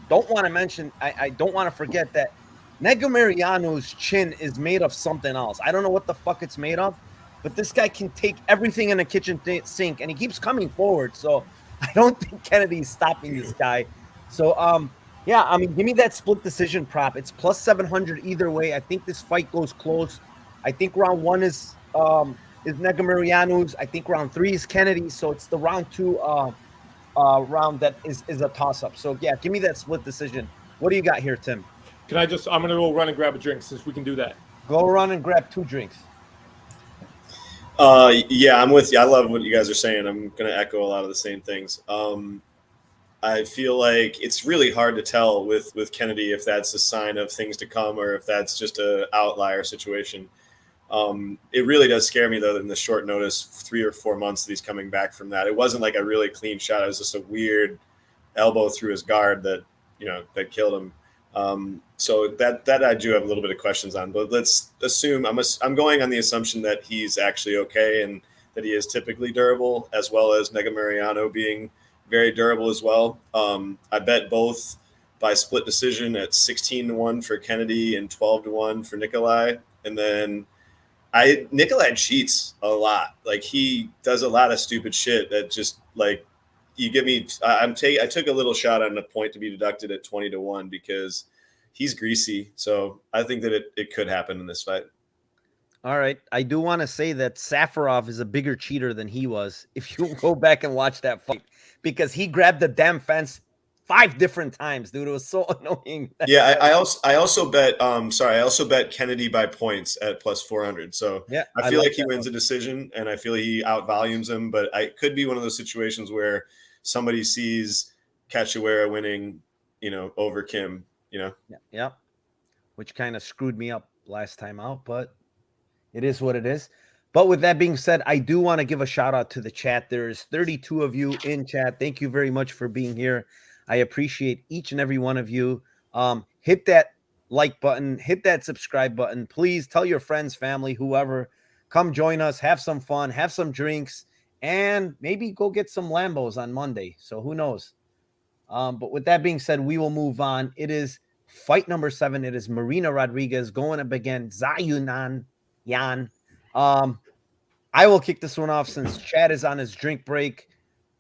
don't want to mention, I don't want to forget that Negamuriano's chin is made of something else. I don't know what the fuck it's made of, but this guy can take everything in a kitchen sink, and he keeps coming forward. So I don't think Kennedy's stopping this guy. So, yeah, I mean, give me that split decision prop. It's plus 700 either way. I think this fight goes close. I think round 1 is Negamuriano's. I think round 3 is Kennedy's. So it's the round 2 round that is a toss-up. So, yeah, give me that split decision. What do you got here, Tim? I'm going to go run and grab a drink since we can do that. Go run and grab 2 drinks. Yeah, I'm with you. I love what you guys are saying. I'm going to echo a lot of the same things. I feel like it's really hard to tell with Kennedy if that's a sign of things to come or if that's just an outlier situation. It really does scare me, though, in the short notice, 3 or 4 months that he's coming back from that. It wasn't like a really clean shot. It was just a weird elbow through his guard that killed him. So that I do have a little bit of questions on, but let's assume I'm going on the assumption that he's actually okay and that he is typically durable, as well as Negamuriano being very durable as well. I bet both by split decision at 16-1 for Kennedy and 12-1 for Nikolai. And then Nikolai cheats a lot. He does a lot of stupid shit that just you give me. I took a little shot on a point to be deducted at 20-1 because he's greasy. So I think that it could happen in this fight. All right. I do want to say that Safarov is a bigger cheater than he was. If you go back and watch that fight, because he grabbed the damn fence 5 different times, dude. It was so annoying. Yeah. I also bet, I also bet Kennedy by points at plus 400. So yeah, I feel like he wins a decision and I feel he outvolumes him, but it could be one of those situations where somebody sees Cachoeira winning, over Kim, Yeah. Which kind of screwed me up last time out, but it is what it is. But with that being said, I do want to give a shout out to the chat. There's 32 of you in chat. Thank you very much for being here. I appreciate each and every one of you. Hit that like button, hit that subscribe button. Please tell your friends, family, whoever, come join us, have some fun, have some drinks, and maybe go get some Lambos on Monday. So who knows? But with that being said, we will move on. It is fight number 7. It is Marina Rodriguez going up against Zayunan Yan. I will kick this one off since Chad is on his drink break.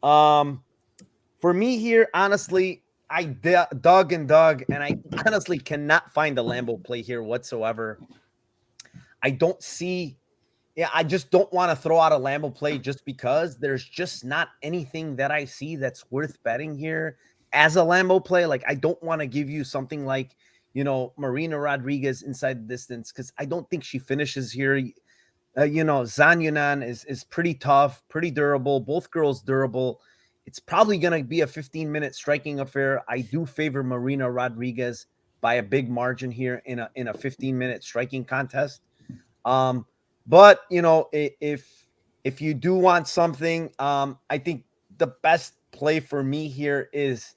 For me here, honestly, I dug, and I honestly cannot find a Lambo play here whatsoever. I don't see. Yeah, I just don't want to throw out a Lambo play just because there's just not anything that I see that's worth betting here as a Lambo play. I don't want to give you something like, Marina Rodriguez inside the distance because I don't think she finishes here. Zhang Yunan is pretty tough, pretty durable. Both girls durable. It's probably going to be a 15-minute striking affair. I do favor Marina Rodriguez by a big margin here in a 15-minute striking contest. But if you do want something, I think the best play for me here is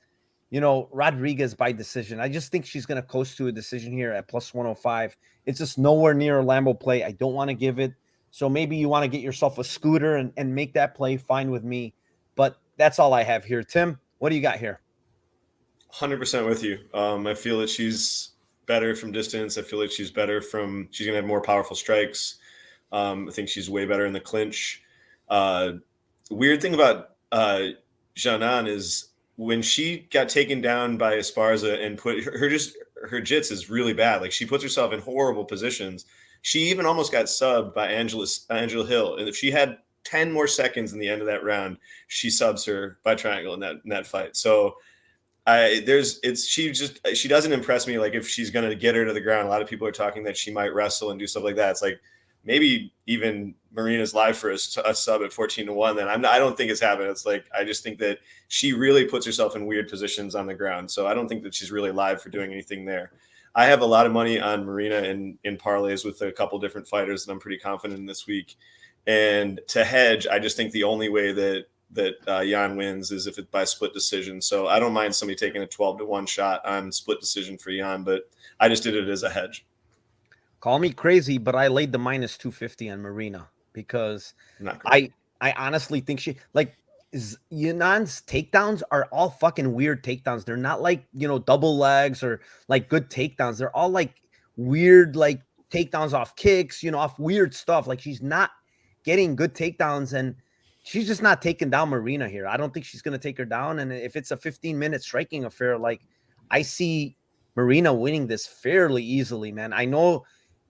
Rodriguez by decision. I just think she's going to coast to a decision here at plus 105. It's just nowhere near a Lambo play. I don't want to give it. So maybe you want to get yourself a scooter and make that play, fine with me. But that's all I have here. Tim, what do you got here? 100% with you. I feel that she's better from distance. I feel like she's going to have more powerful strikes. I think she's way better in the clinch. Weird thing about Janan is when she got taken down by Esparza and put her jits is really bad. Like, she puts herself in horrible positions. She even almost got subbed by Angela Hill. And if she had 10 more seconds in the end of that round, she subs her by triangle in that fight. So she doesn't impress me. Like, if she's going to get her to the ground, a lot of people are talking that she might wrestle and do stuff like that. It's like, maybe even Marina's live for a sub at 14-1. Then I don't think it's happening. It's like, I just think that she really puts herself in weird positions on the ground. So I don't think that she's really live for doing anything there. I have a lot of money on Marina in parlays with a couple different fighters that I'm pretty confident in this week. And to hedge, I just think the only way that Jan wins is if it's by split decision. So I don't mind somebody taking a 12-1 shot on split decision for Jan, but I just did it as a hedge. Call me crazy, but I laid the minus 250 on Marina because I honestly think Yunan's takedowns are all fucking weird takedowns. They're not like, double legs or like good takedowns. They're all like weird, like takedowns off kicks, off weird stuff. Like, she's not getting good takedowns and she's just not taking down Marina here. I don't think she's going to take her down. And if it's a 15-minute striking affair, like, I see Marina winning this fairly easily, man. I know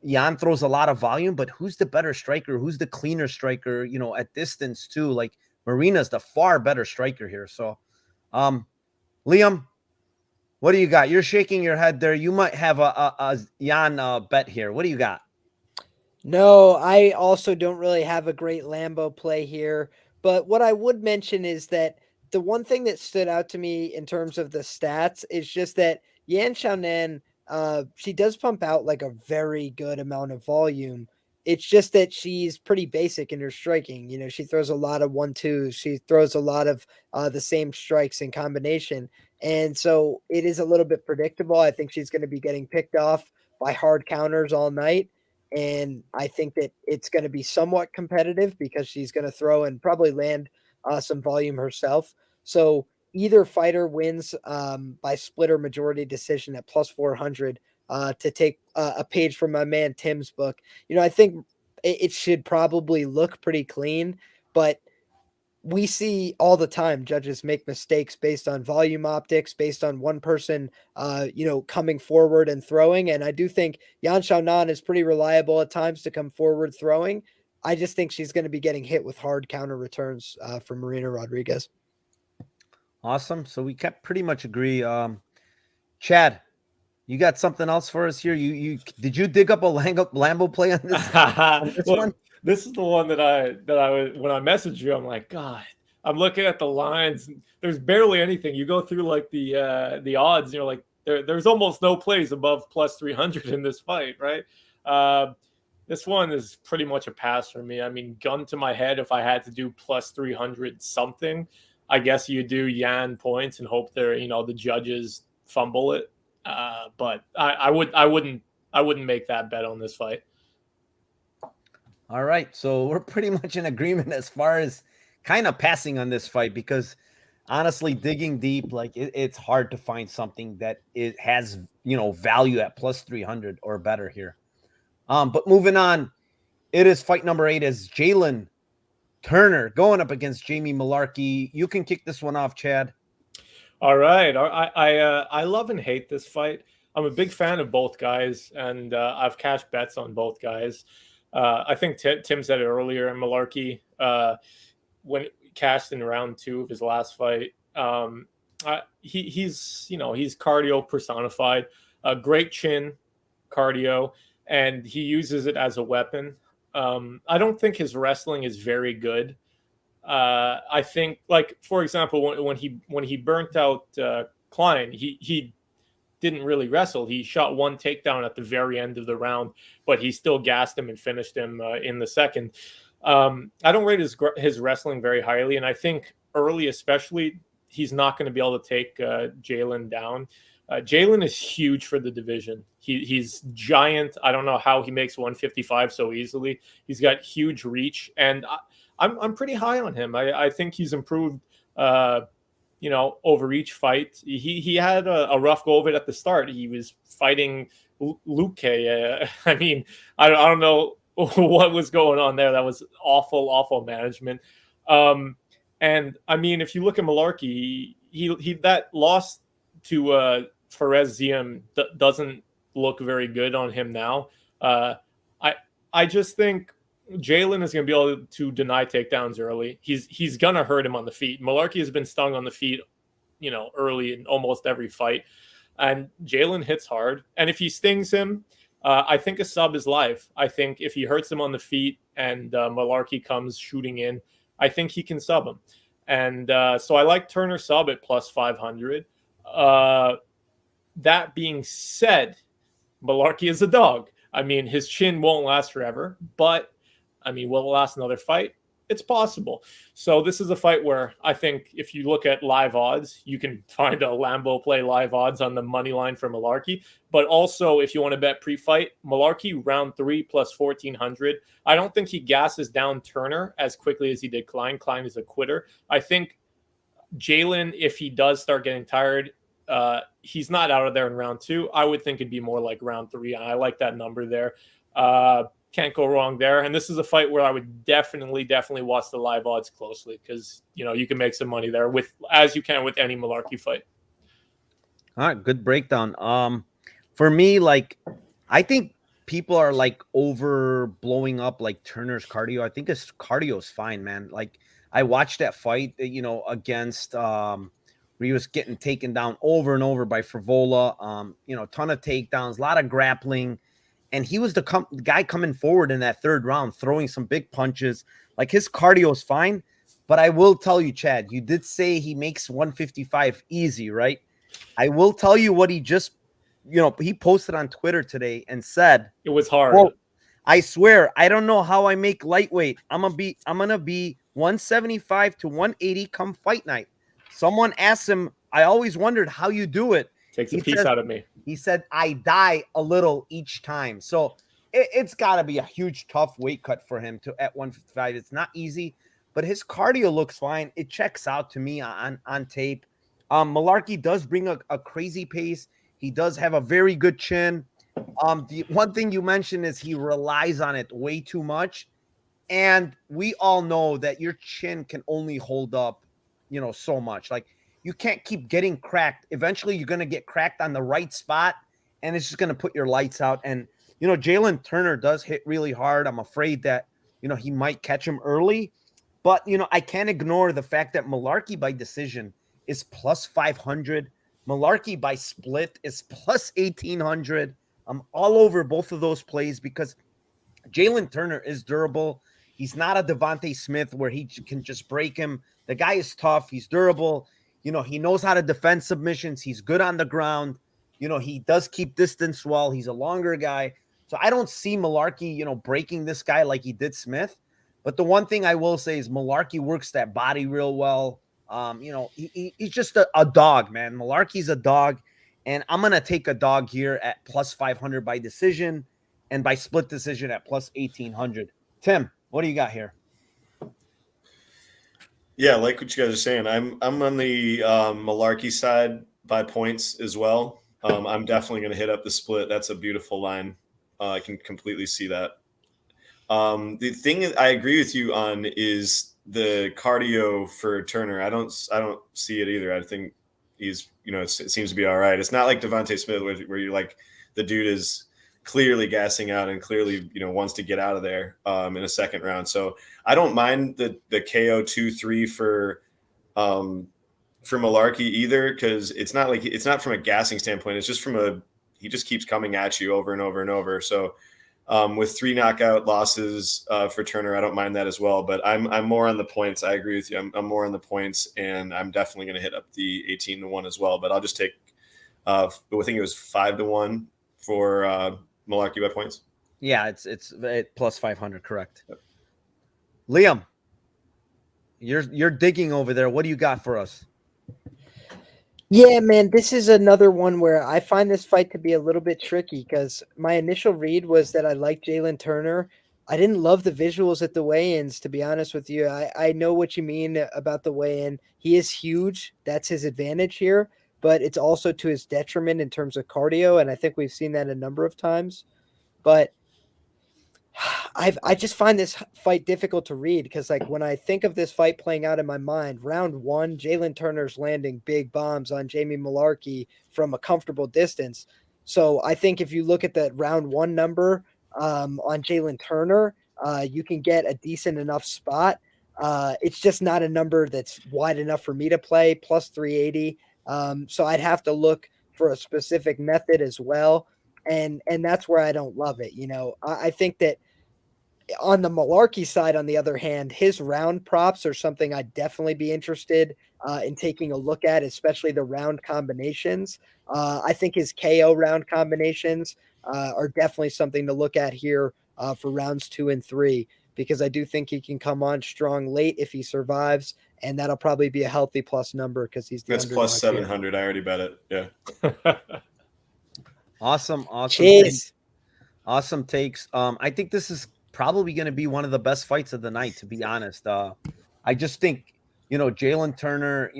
Jan throws a lot of volume, but who's the better striker? Who's the cleaner striker, at distance too? Like, Marina's the far better striker here. So, Liam, what do you got? You're shaking your head there. You might have a Jan bet here. What do you got? No, I also don't really have a great Lambo play here. But what I would mention is that the one thing that stood out to me in terms of the stats is just that Yan Xiaonan, she does pump out like a very good amount of volume. It's just that she's pretty basic in her striking. She throws a lot of 1-2s. She throws a lot of the same strikes in combination. And so it is a little bit predictable. I think she's going to be getting picked off by hard counters all night. And I think that it's going to be somewhat competitive because she's going to throw and probably land some volume herself. So either fighter wins by split or majority decision at plus 400 to take a page from my man Tim's book. I think it should probably look pretty clean, but we see all the time judges make mistakes based on volume optics, based on one person, coming forward and throwing. And I do think Yan Xiaonan is pretty reliable at times to come forward throwing. I just think she's going to be getting hit with hard counter returns from Marina Rodriguez. Awesome. So we kept pretty much agree. Chad, you got something else for us here? Did you dig up a Lambo play on this one? This is the one that I when I messaged you, I'm like, God, I'm looking at the lines. There's barely anything. You go through like the odds, and you're like, there's almost no plays above plus 300 in this fight, right? This one is pretty much a pass for me. I mean, gun to my head, if I had to do plus 300 something, I guess you do Yan points and hope the judges fumble it. But I wouldn't make that bet on this fight. All right, so we're pretty much in agreement as far as kind of passing on this fight because honestly, digging deep, like it's hard to find something that it has value at plus 300 or better here. But moving on, it is fight number 8 as Jalen Turner going up against Jamie Malarkey. You can kick this one off, Chad. All right, I love and hate this fight. I'm a big fan of both guys, and I've cashed bets on both guys. I think Tim said it earlier. Malarkey, when cashed in round 2 of his last fight, he's cardio personified. Great chin, cardio, and he uses it as a weapon. I don't think his wrestling is very good. I think, like, for example, when he burnt out Klein, he didn't really wrestle. He shot one takedown at the very end of the round, but he still gassed him and finished him in the second. I don't rate his wrestling very highly, and I think early especially, he's not going to be able to take Jalen down. Jalen is huge for the division. He's giant. I don't know how he makes 155 so easily. He's got huge reach, and I'm pretty high on him. I think he's improved over each fight. He had a rough go of it at the start. He was fighting Luke. I mean, I don't know what was going on there. That was awful management. And I mean, if you look at Malarkey, he that loss to Fares Ziam doesn't look very good on him now. I just think Jalen is going to be able to deny takedowns early. He's going to hurt him on the feet. Malarkey has been stung on the feet, early in almost every fight. And Jalen hits hard. And if he stings him, I think a sub is live. I think if he hurts him on the feet and Malarkey comes shooting in, I think he can sub him. And so I like Turner sub at plus 500. That being said, Malarkey is a dog. I mean, his chin won't last forever, but I mean, will it last another fight? It's possible. So this is a fight where I think if you look at live odds, you can find a Lambo play live odds on the money line for Malarkey. But also, if you want to bet pre-fight, Malarkey round 3 plus 1,400. I don't think he gasses down Turner as quickly as he did Klein. Klein is a quitter. I think Jalen, if he does start getting tired, he's not out of there in round 2. I would think it'd be more like round 3. I like that number there. Can't go wrong there. And this is a fight where I would definitely watch the live odds closely because, you can make some money there as you can with any Malarkey fight. All right, good breakdown. For me, I think people are over blowing up Turner's cardio. I think his cardio is fine, man. I watched that fight, against where he was getting taken down over and over by Frivola. Ton of takedowns, a lot of grappling. And he was the guy coming forward in that third round, throwing some big punches. His cardio is fine. But I will tell you, Chad, you did say he makes 155 easy, right? I will tell you what he just, he posted on Twitter today and said it was hard. Quote, I swear, I don't know how I make lightweight. I'm gonna be 175 to 180 come fight night. Someone asked him, I always wondered how you do it. Takes a piece out of me. He said, I die a little each time. So it's got to be a huge, tough weight cut for him at 155. It's not easy, but his cardio looks fine. It checks out to me on tape. Malarkey does bring a crazy pace. He does have a very good chin. The one thing you mentioned is he relies on it way too much. And we all know that your chin can only hold up, so much. You can't keep getting cracked. Eventually, you're going to get cracked on the right spot, and it's just going to put your lights out. And, Jalen Turner does hit really hard. I'm afraid that, he might catch him early. But, I can't ignore the fact that Malarkey by decision is plus 500. Malarkey by split is plus 1,800. I'm all over both of those plays because Jalen Turner is durable. He's not a Devante Smith where he can just break him. The guy is tough. He's durable. He knows how to defend submissions. He's good on the ground. He does keep distance well. He's a longer guy. So I don't see Malarkey, breaking this guy like he did Smith. But the one thing I will say is Malarkey works that body real well. He's just a dog, man. Malarkey's a dog. And I'm going to take a dog here at plus 500 by decision and by split decision at plus 1,800. Tim, what do you got here? Yeah, like what you guys are saying. I'm on the Malarkey side by points as well. I'm definitely going to hit up the split. That's a beautiful line. I can completely see that. The thing I agree with you on is the cardio for Turner. I don't see it either. I think he's, it seems to be all right. It's not like Devante Smith where you're like the dude is clearly gassing out and clearly, wants to get out of there in a second round. So I don't mind the KO 2-3 for Malarkey either, because it's not from a gassing standpoint. It's just he just keeps coming at you over and over and over. So With 3 knockout losses for Turner, I don't mind that as well. But I'm more on the points. I agree with you. I'm more on the points, and I'm definitely going to hit up the 18-1 as well. But I'll just take. I think it was 5-1 for Malarkey by points. Yeah, it's plus 500, correct. Yep. Liam, you're digging over there. What do you got for us? Yeah, man, this is another one where I find this fight to be a little bit tricky because my initial read was that I like Jalen Turner. I didn't love the visuals at the weigh-ins, to be honest with you. I know what you mean about the weigh-in. He is huge. That's his advantage here, but it's also to his detriment in terms of cardio, and I think we've seen that a number of times. But I just find this fight difficult to read because, like, when I think of this fight playing out in my mind, round 1, Jalen Turner's landing big bombs on Jamie Malarkey from a comfortable distance. So I think if you look at that round 1 number on Jalen Turner, you can get a decent enough spot. It's just not a number that's wide enough for me to play, plus 380. So I'd have to look for a specific method as well. And that's where I don't love it. You know, I think that on the Malarkey side, on the other hand, his round props are something I'd definitely be interested in taking a look at, especially the round combinations. I think his KO round combinations are definitely something to look at here for rounds 2 and 3, because I do think he can come on strong late if he survives, and that'll probably be a healthy plus number because he's the That's plus 700. Here. I already bet it. Yeah. Awesome Cheers. takes. Awesome takes. I think this is probably going to be one of the best fights of the night, to be honest. I just think, Jalen Turner,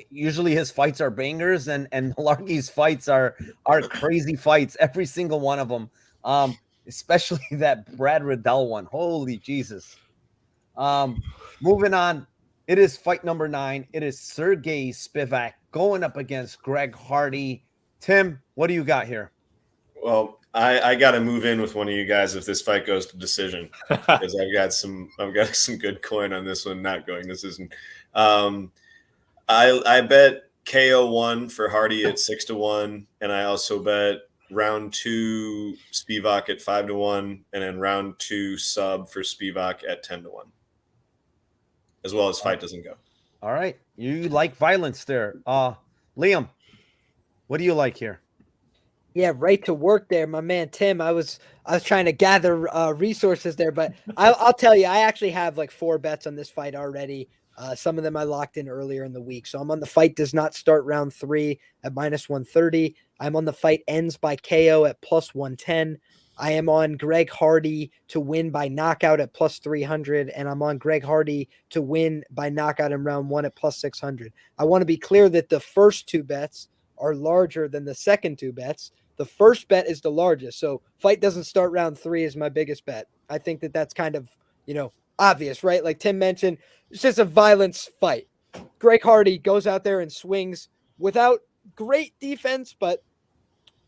usually his fights are bangers, and Malarkey's fights are crazy fights, every single one of them. Especially that Brad Riddell one. Holy Jesus. Moving on. It is fight number 9. It is Sergey Spivak going up against Greg Hardy. Tim, what do you got here? Well, I got to move in with one of you guys if this fight goes to decision, because I've got some good coin on this one not going decision. I bet KO 1 for Hardy at 6-1, and I also bet round 2 Spivak at 5-1, and then round 2 sub for Spivak at 10-1, as well as fight doesn't go. All right, you like violence there, Liam. What do you like here? Yeah, right to work there, my man Tim. I was trying to gather resources there, but I'll tell you, I actually have like 4 bets on this fight already. Some of them I locked in earlier in the week. So I'm on the fight does not start round 3 at minus 130. I'm on the fight ends by KO at plus 110. I am on Greg Hardy to win by knockout at plus 300, and I'm on Greg Hardy to win by knockout in round 1 at plus 600. I want to be clear that the first 2 bets are larger than the second 2 bets. The first bet is the largest. So fight doesn't start round 3 is my biggest bet. I think that that's kind of, obvious, right? Like Tim mentioned, it's just a violence fight. Greg Hardy goes out there and swings without great defense, but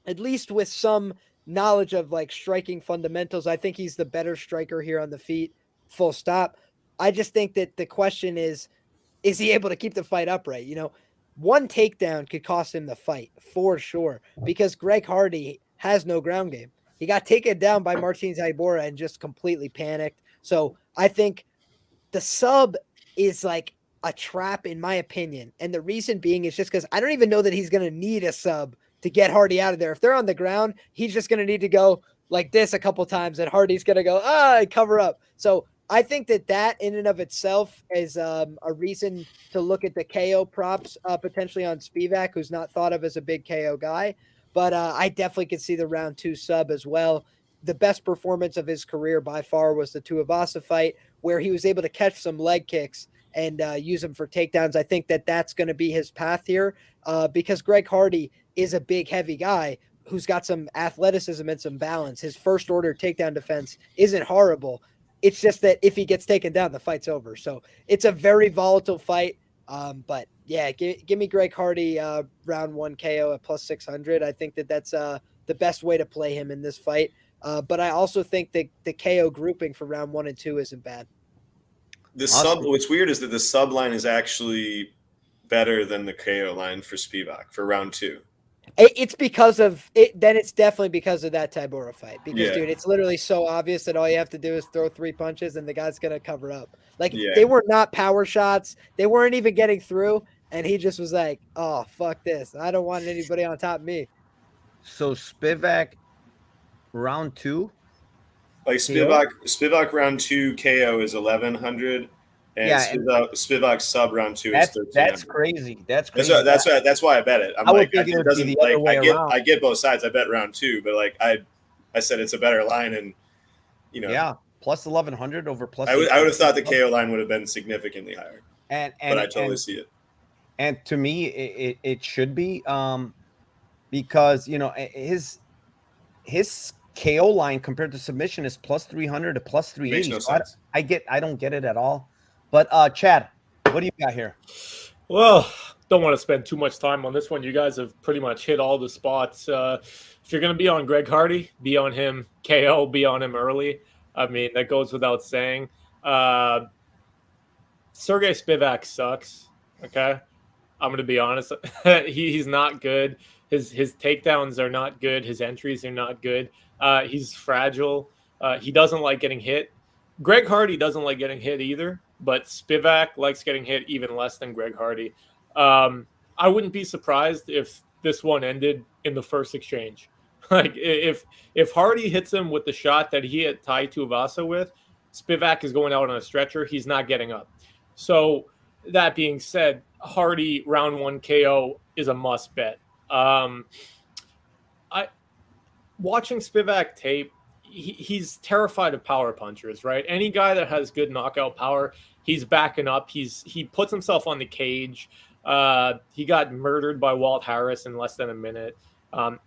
at least with some knowledge of like striking fundamentals. I think he's the better striker here on the feet, full stop. I just think that the question is he able to keep the fight upright? One takedown could cost him the fight for sure, because Greg Hardy has no ground game. He got taken down by Martins Tybura and just completely panicked. So I think the sub is like a trap in my opinion. And the reason being is just because I don't even know that he's going to need a sub to get Hardy out of there. If they're on the ground, he's just going to need to go like this a couple times, and Hardy's going to go, cover up. So I think that in and of itself is a reason to look at the KO props potentially on Spivak, who's not thought of as a big KO guy. But I definitely could see the round 2 sub as well. The best performance of his career by far was the Tuivasa fight, where he was able to catch some leg kicks and use them for takedowns. I think that that's going to be his path here because Greg Hardy is a big, heavy guy who's got some athleticism and some balance. His first order takedown defense isn't horrible. It's just that if he gets taken down, the fight's over. So it's a very volatile fight. But yeah, give me Greg Hardy round 1 KO at plus 600. I think that that's the best way to play him in this fight. But I also think that the KO grouping for round 1 and 2 isn't bad. What's weird is that the sub line is actually better than the KO line for Spivak for round 2. It's because of it. Then it's definitely because of that Tybura fight. Because, Yeah. dude, it's literally so obvious that all you have to do is throw 3 punches and the guy's gonna cover up. Like Yeah. they were not power shots. They weren't even getting through, and he just was like, "Oh, fuck this! I don't want anybody on top of me." So Spivak round 2. Like Spivak round 2 KO is 1100, and Yeah, and Spivak sub round 2 is that's 1300. crazy. That's crazy. That's why I bet it. I'm I would like, think it it would be doesn't the other like way around. I get both sides. I bet round 2, but like I said it's a better line, and you know, Yeah, plus 1100 over plus. I would have thought the KO line would have been significantly higher, and but I totally see it. And to me, it should be because you know his KO line compared to submission is plus 300 to plus 380. Makes no So sense. I don't get it at all. But Chad, what do you got here? Well, don't want to spend too much time on this one. You guys have pretty much hit all the spots. If you're going to be on Greg Hardy, be on him. KO, be on him early. I mean, that goes without saying. Sergey Spivak sucks. Okay, I'm going to be honest. He's not good. His takedowns are not good. His entries are not good. He's fragile. He doesn't like getting hit. Greg Hardy doesn't like getting hit either, but Spivak likes getting hit even less than Greg Hardy. I wouldn't be surprised if this one ended in the first exchange. Like if Hardy hits him with the shot that he hit Tai Tuivasa with, Spivak is going out on a stretcher. He's not getting up. So that being said, Hardy round 1 KO is a must bet. Watching Spivak tape, he's terrified of power punchers, right? Any guy that has good knockout power, he's backing up. He puts himself on the cage. He got murdered by Walt Harris in less than a minute.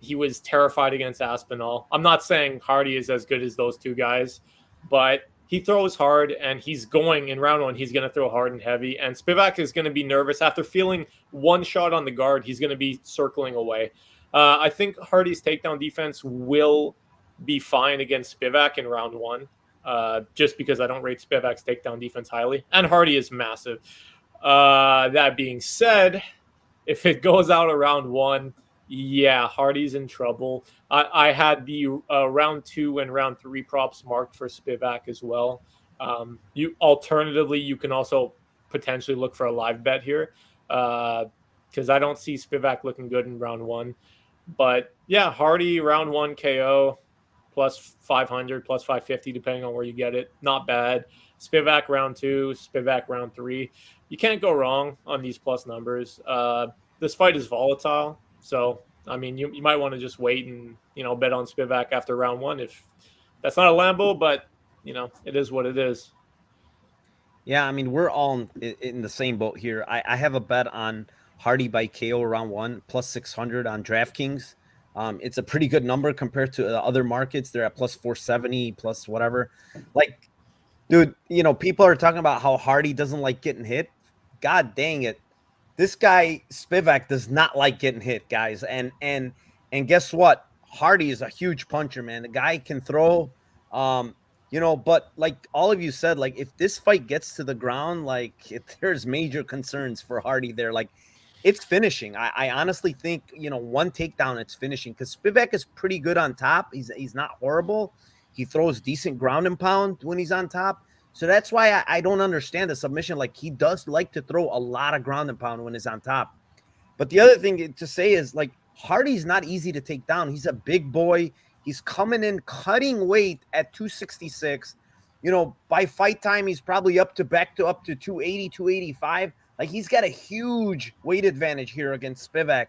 He was terrified against Aspinall. I'm not saying Hardy is as good as those two guys, but he throws hard, and he's going in round 1. He's going to throw hard and heavy, and Spivak is going to be nervous after feeling one shot on the guard. He's going to be circling away. I think Hardy's takedown defense will be fine against Spivak in round 1, just because I don't rate Spivak's takedown defense highly, and Hardy is massive. That being said, if it goes out of round 1, yeah, Hardy's in trouble. I had the round 2 and round 3 props marked for Spivak as well. You can also potentially look for a live bet here, because I don't see Spivak looking good in round 1. But yeah, Hardy round 1 KO plus 500, plus 550, depending on where you get it. Not bad. Spivak round 2, Spivak round 3. You can't go wrong on these plus numbers. This fight is volatile. So, I mean, you might want to just wait and, bet on Spivak after round 1. If that's not a Lambo, but, it is what it is. Yeah, I mean, we're all in the same boat here. I have a bet on Hardy by KO round 1, plus 600 on DraftKings. It's a pretty good number compared to the other markets. They're at plus 470, plus whatever. Like, dude, people are talking about how Hardy doesn't like getting hit. God dang it. This guy, Spivak, does not like getting hit, guys. And guess what? Hardy is a huge puncher, man. The guy can throw, but like all of you said, like if this fight gets to the ground, like there's major concerns for Hardy there. Like it's finishing. I honestly think, one takedown, it's finishing, because Spivak is pretty good on top. He's not horrible. He throws decent ground and pound when he's on top. So that's why I don't understand the submission. Like he does like to throw a lot of ground and pound when he's on top. But the other thing to say is, like, Hardy's not easy to take down. He's a big boy. He's coming in cutting weight at 266. By fight time, he's probably up to 280, 285. Like he's got a huge weight advantage here against Spivak.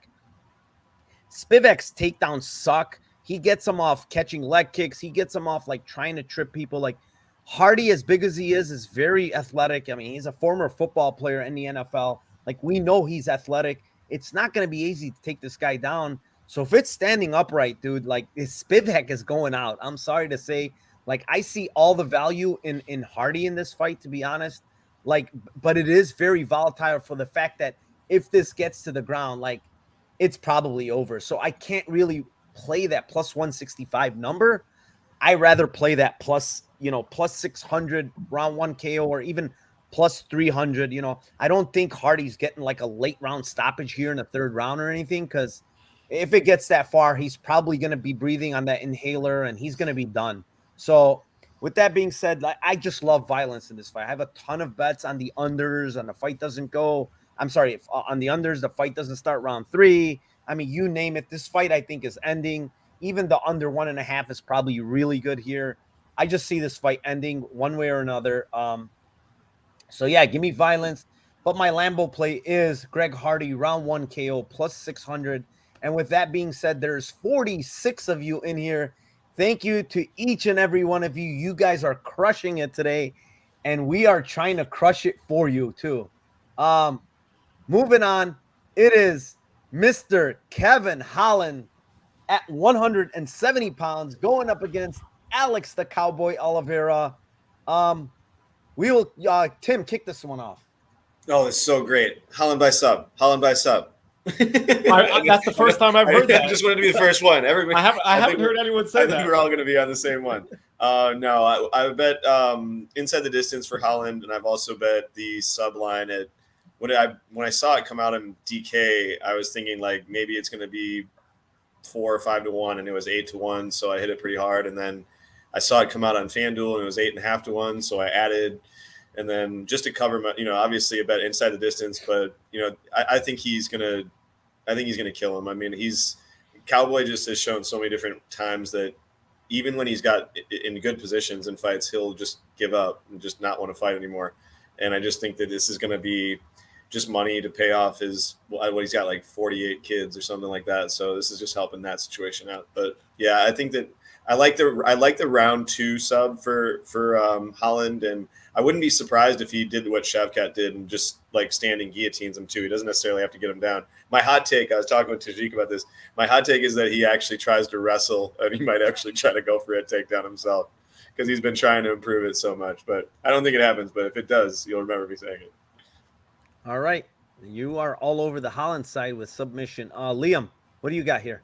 Spivak's takedowns suck. He gets them off catching leg kicks. He gets them off like trying to trip people. Like Hardy, as big as he is very athletic. I mean, he's a former football player in the NFL. Like we know he's athletic. It's not going to be easy to take this guy down. So if it's standing upright, dude, like Spivak is going out. I'm sorry to say, like I see all the value in Hardy in this fight, to be honest. Like, but it is very volatile for the fact that if this gets to the ground, like it's probably over. So I can't really play that plus 165 number. I rather play that plus 600 round 1 KO, or even plus 300. I don't think Hardy's getting like a late round stoppage here in the 3rd round or anything, because if it gets that far, he's probably going to be breathing on that inhaler and he's going to be done. So with that being said, I just love violence in this fight. I have a ton of bets on the unders and the fight doesn't go. I'm sorry, if, on the unders, the fight doesn't start round 3. I mean, you name it. This fight, I think, is ending. Even the under 1.5 is probably really good here. I just see this fight ending one way or another. So yeah, give me violence. But my Lambo play is Greg Hardy, round 1 KO, plus 600. And with that being said, there's 46 of you in here. Thank you to each and every one of you. You guys are crushing it today. And we are trying to crush it for you too. Moving on, it is Mr. Kevin Holland at 170 pounds going up against Alex the Cowboy Oliveira. We will, Tim, kick this one off. Oh, it's so great. Holland by sub. That's the first time I've heard that. I just wanted to be the first one. Everybody, I haven't heard anyone say that. I think we're all going to be on the same one. No, I bet inside the distance for Holland, and I've also bet the sub line at when I saw it come out in DK, I was thinking like maybe it's going to be 4 or 5 to 1, and it was 8 to 1, so I hit it pretty hard. And then I saw it come out on FanDuel, and it was 8.5 to 1, so I added. And then just to cover my, obviously a bet inside the distance, but I think he's gonna kill him. I mean, Cowboy just has shown so many different times that even when he's got in good positions in fights, he'll just give up and just not want to fight anymore. And I just think that this is going to be just money to pay off what he's got, like 48 kids or something like that. So this is just helping that situation out. But yeah, I think that I like the round 2 sub for Holland, and I wouldn't be surprised if he did what Shavkat did and just like standing guillotines him too. He doesn't necessarily have to get him down. My hot take, I was talking with Tajik about this. My hot take is that he actually tries to wrestle and he might actually try to go for a takedown himself because he's been trying to improve it so much. But I don't think it happens. But if it does, you'll remember me saying it. All right. You are all over the Holland side with submission. Liam, what do you got here?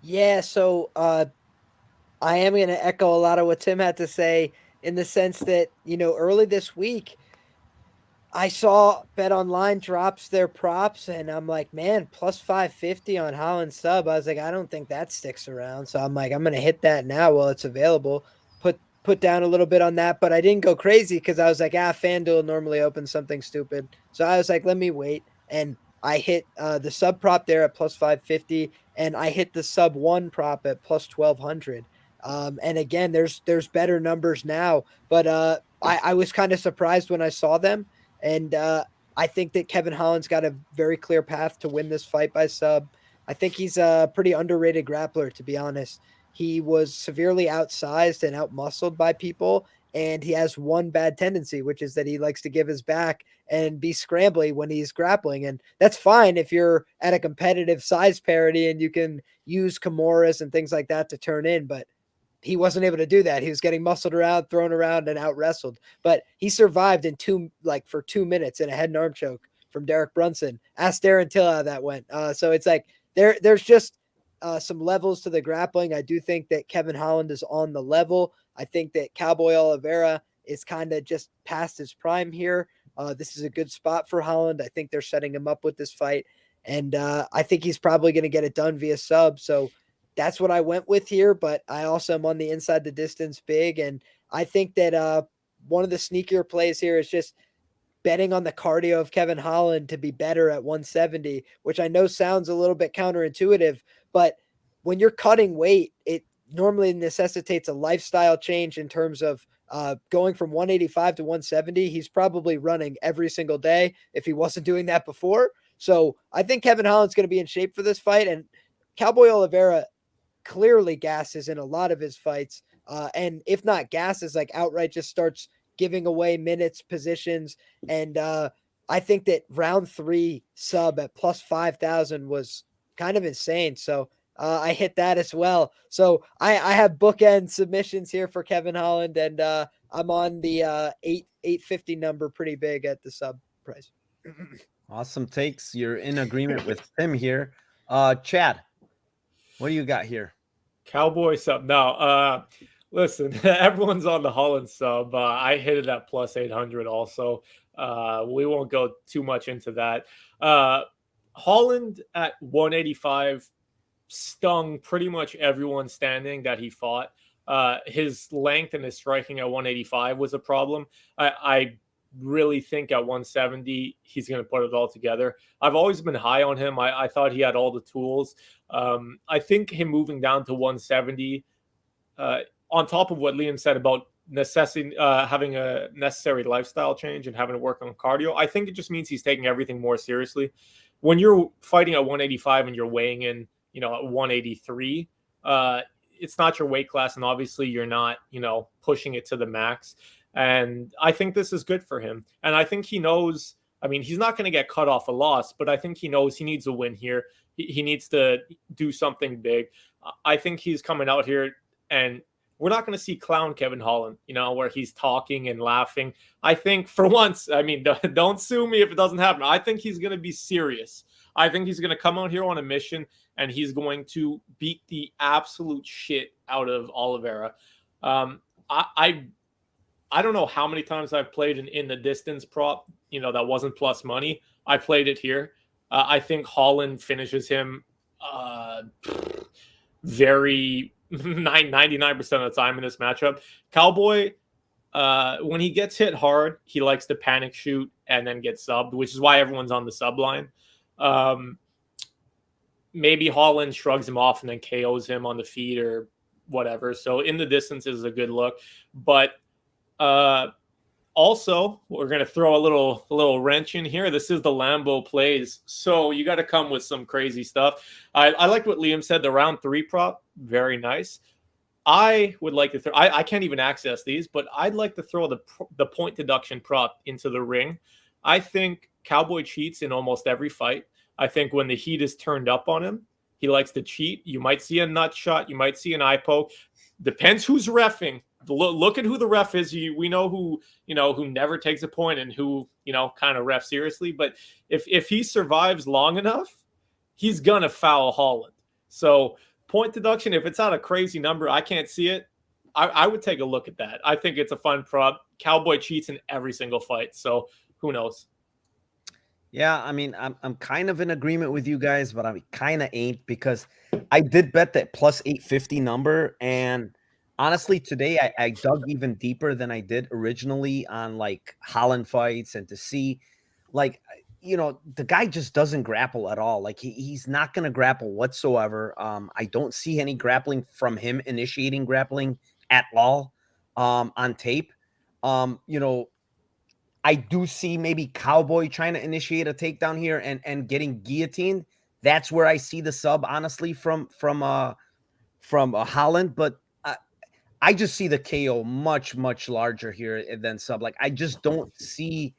Yeah, so I am going to echo a lot of what Tim had to say in the sense that, early this week, I saw Bet Online drops their props, and I'm like, man, plus 550 on Holland sub. I was like, I don't think that sticks around. So I'm like, I'm going to hit that now while it's available. Put down a little bit on that, but I didn't go crazy because I was like, FanDuel normally opens something stupid. So I was like, let me wait. And I hit the sub prop there at plus 550, and I hit the sub 1 prop at plus 1200. And again, there's better numbers now, but I was kind of surprised when I saw them. And I think that Kevin Holland's got a very clear path to win this fight by sub. I think he's a pretty underrated grappler, to be honest. He was severely outsized and outmuscled by people, and he has one bad tendency, which is that he likes to give his back and be scrambly when he's grappling. And that's fine if you're at a competitive size parity and you can use Kimuras and things like that to turn in, but he wasn't able to do that. He was getting muscled around, thrown around, and out wrestled. But he survived for 2 minutes in a head and arm choke from Derek Brunson. Ask Darren Till how that went. So it's like there's just some levels to the grappling. I do think that Kevin Holland is on the level. I think that Cowboy Oliveira is kind of just past his prime here. This is a good spot for Holland. I think they're setting him up with this fight. And I think he's probably going to get it done via sub. So that's what I went with here. But I also am on the inside the distance big. And I think that one of the sneakier plays here is just betting on the cardio of Kevin Holland to be better at 170, which I know sounds a little bit counterintuitive, but when you're cutting weight, it normally necessitates a lifestyle change in terms of going from 185 to 170. He's probably running every single day if he wasn't doing that before. So I think Kevin Holland's going to be in shape for this fight, and Cowboy Oliveira clearly gasses in a lot of his fights. And if not gasses, like outright just starts giving away minutes, positions. And I think that round 3 sub at plus 5,000 was kind of insane. So I hit that as well. So I have bookend submissions here for Kevin Holland, and I'm on the 850 number pretty big at the sub price. Awesome takes. You're in agreement with Tim here. Chad, what do you got here? Cowboy sub. Now, listen, everyone's on the Holland sub. I hit it at plus 800 also. We won't go too much into that. Holland at 185 stung pretty much everyone standing that he fought. His length and his striking at 185 was a problem. I really think at 170 he's going to put it all together. I've always been high on him. I thought he had all the tools. I think him moving down to 170, on top of what Liam said about having a necessary lifestyle change and having to work on cardio, I think it just means he's taking everything more seriously. When you're fighting at 185 and you're weighing in, at 183, it's not your weight class, and obviously you're not, pushing it to the max. And I think this is good for him. And I think he knows, he's not going to get cut off a loss, but I think he knows he needs a win here. He needs to do something big. I think he's coming out here, and we're not going to see clown Kevin Holland, where he's talking and laughing. I think for once, don't sue me if it doesn't happen. I think he's going to be serious. I think he's going to come out here on a mission, and he's going to beat the absolute shit out of Oliveira. I don't know how many times I've played in the distance prop, that wasn't plus money. I played it here. I think Holland finishes him very 99% of the time in this matchup. Cowboy, when he gets hit hard, he likes to panic shoot and then get subbed, which is why everyone's on the sub line. Maybe Holland shrugs him off and then KOs him on the feet or whatever. So in the distance is a good look. But also, we're going to throw a little wrench in here. This is the Lambo plays. So you got to come with some crazy stuff. I like what Liam said, the round 3 prop. Very nice. I would like to throw, I can't even access these, but I'd like to throw the point deduction prop into the ring. I think Cowboy cheats in almost every fight. I think when the heat is turned up on him, he likes to cheat. You might see a nut shot. You might see an eye poke. Depends who's reffing. Look at who the ref is. We know who never takes a point and who, kind of ref seriously. But if he survives long enough, he's going to foul Holland. So point deduction, if it's not a crazy number, I can't see it. I would take a look at that. I think it's a fun prop. Cowboy cheats in every single fight. So who knows? Yeah, I'm kind of in agreement with you guys, but I kind of ain't, because I did bet that plus 850 number, and honestly, today I dug even deeper than I did originally on like Holland fights, and to see like, the guy just doesn't grapple at all. Like he's not going to grapple whatsoever. I don't see any grappling from him initiating grappling at all on tape. I do see maybe Cowboy trying to initiate a takedown here and getting guillotined. That's where I see the sub, honestly, from Holland. But I just see the KO much, much larger here than sub. Like I just don't see,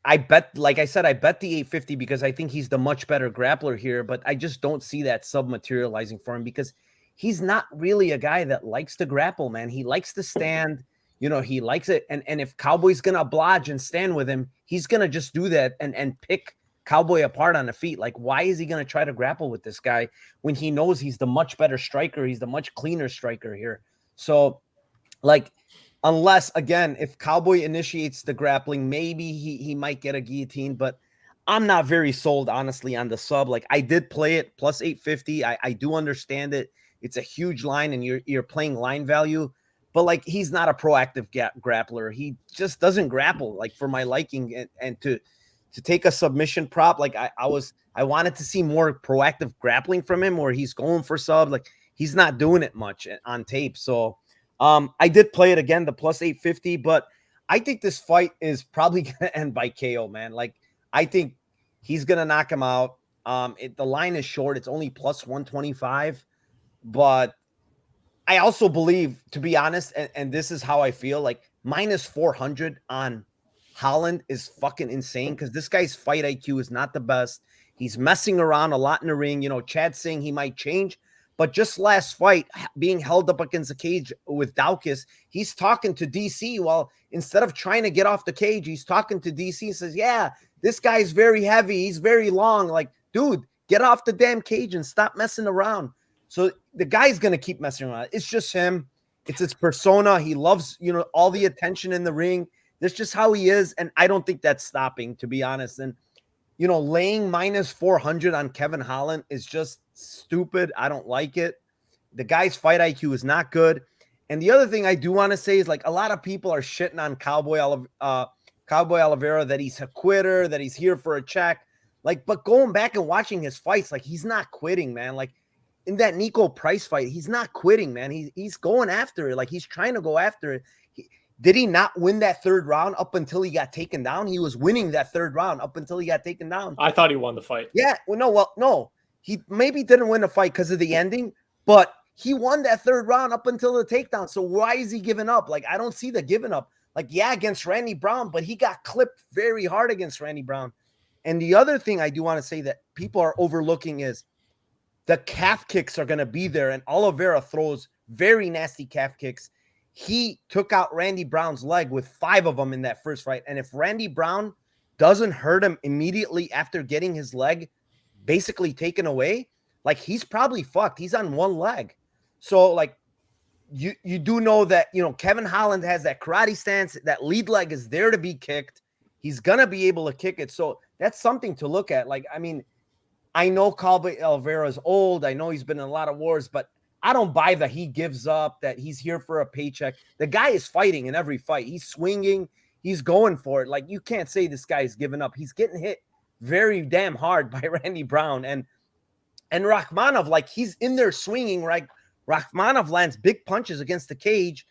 I bet, like I said, I bet the 850 because I think he's the much better grappler here. But I just don't see that sub materializing for him, because he's not really a guy that likes to grapple, man. He likes to stand. He likes it. And if Cowboy's going to oblige and stand with him, he's going to just do that and pick Cowboy apart on the feet. Like, why is he going to try to grapple with this guy when he knows he's the much better striker? He's the much cleaner striker here. So, like, unless, again, if Cowboy initiates the grappling, maybe he might get a guillotine. But I'm not very sold, honestly, on the sub. Like, I did play it plus 850. I do understand it. It's a huge line, and you're playing line value. But like, he's not a proactive grappler. He just doesn't grapple, like, for my liking. And to take a submission prop, like I wanted to see more proactive grappling from him, where he's going for sub. Like, he's not doing it much on tape. So I did play it again, the plus 850. But I think this fight is probably going to end by KO, man. Like, I think he's going to knock him out. The line is short. It's only plus 125. But I also believe, to be honest, and this is how I feel, like minus 400 on Holland is fucking insane, because this guy's fight IQ is not the best. He's messing around a lot in the ring. Chad's saying he might change, but just last fight, being held up against the cage with Daukus, he's talking to DC. Well, instead of trying to get off the cage, he's talking to DC and says, yeah, this guy's very heavy. He's very long. Like, dude, get off the damn cage and stop messing around. So the guy's going to keep messing around. It's just him. It's his persona. He loves, all the attention in the ring. That's just how he is. And I don't think that's stopping, to be honest. And laying minus 400 on Kevin Holland is just stupid. I don't like it. The guy's fight IQ is not good. And the other thing I do want to say is, like, a lot of people are shitting on Cowboy Oliveira, that he's a quitter, that he's here for a check. Like, but going back and watching his fights, like, he's not quitting, man. Like, in that Nico Price fight, he's not quitting, man. He's going after it. Like, he's trying to go after it. Did he not win that third round up until he got taken down? He was winning that third round up until he got taken down. I thought he won the fight. Yeah. No. He maybe didn't win the fight because of the ending, but he won that third round up until the takedown. So why is he giving up? Like, I don't see the giving up. Like, yeah, against Randy Brown, but he got clipped very hard against Randy Brown. And the other thing I do want to say that people are overlooking is the calf kicks are going to be there. And Oliveira throws very nasty calf kicks. He took out Randy Brown's leg with 5 of them in that first fight. And if Randy Brown doesn't hurt him immediately after getting his leg basically taken away, like, he's probably fucked. He's on one leg. So, like, you do know that, Kevin Holland has that karate stance. That lead leg is there to be kicked. He's going to be able to kick it. So that's something to look at. Like, I mean, I know Cowboy Oliveira is old. I know he's been in a lot of wars, but I don't buy that he gives up, that he's here for a paycheck. The guy is fighting in every fight. He's swinging. He's going for it. Like, you can't say this guy's giving up. He's getting hit very damn hard by Randy Brown. And Rakhmonov, like, he's in there swinging, right? Rakhmonov lands big punches against the cage.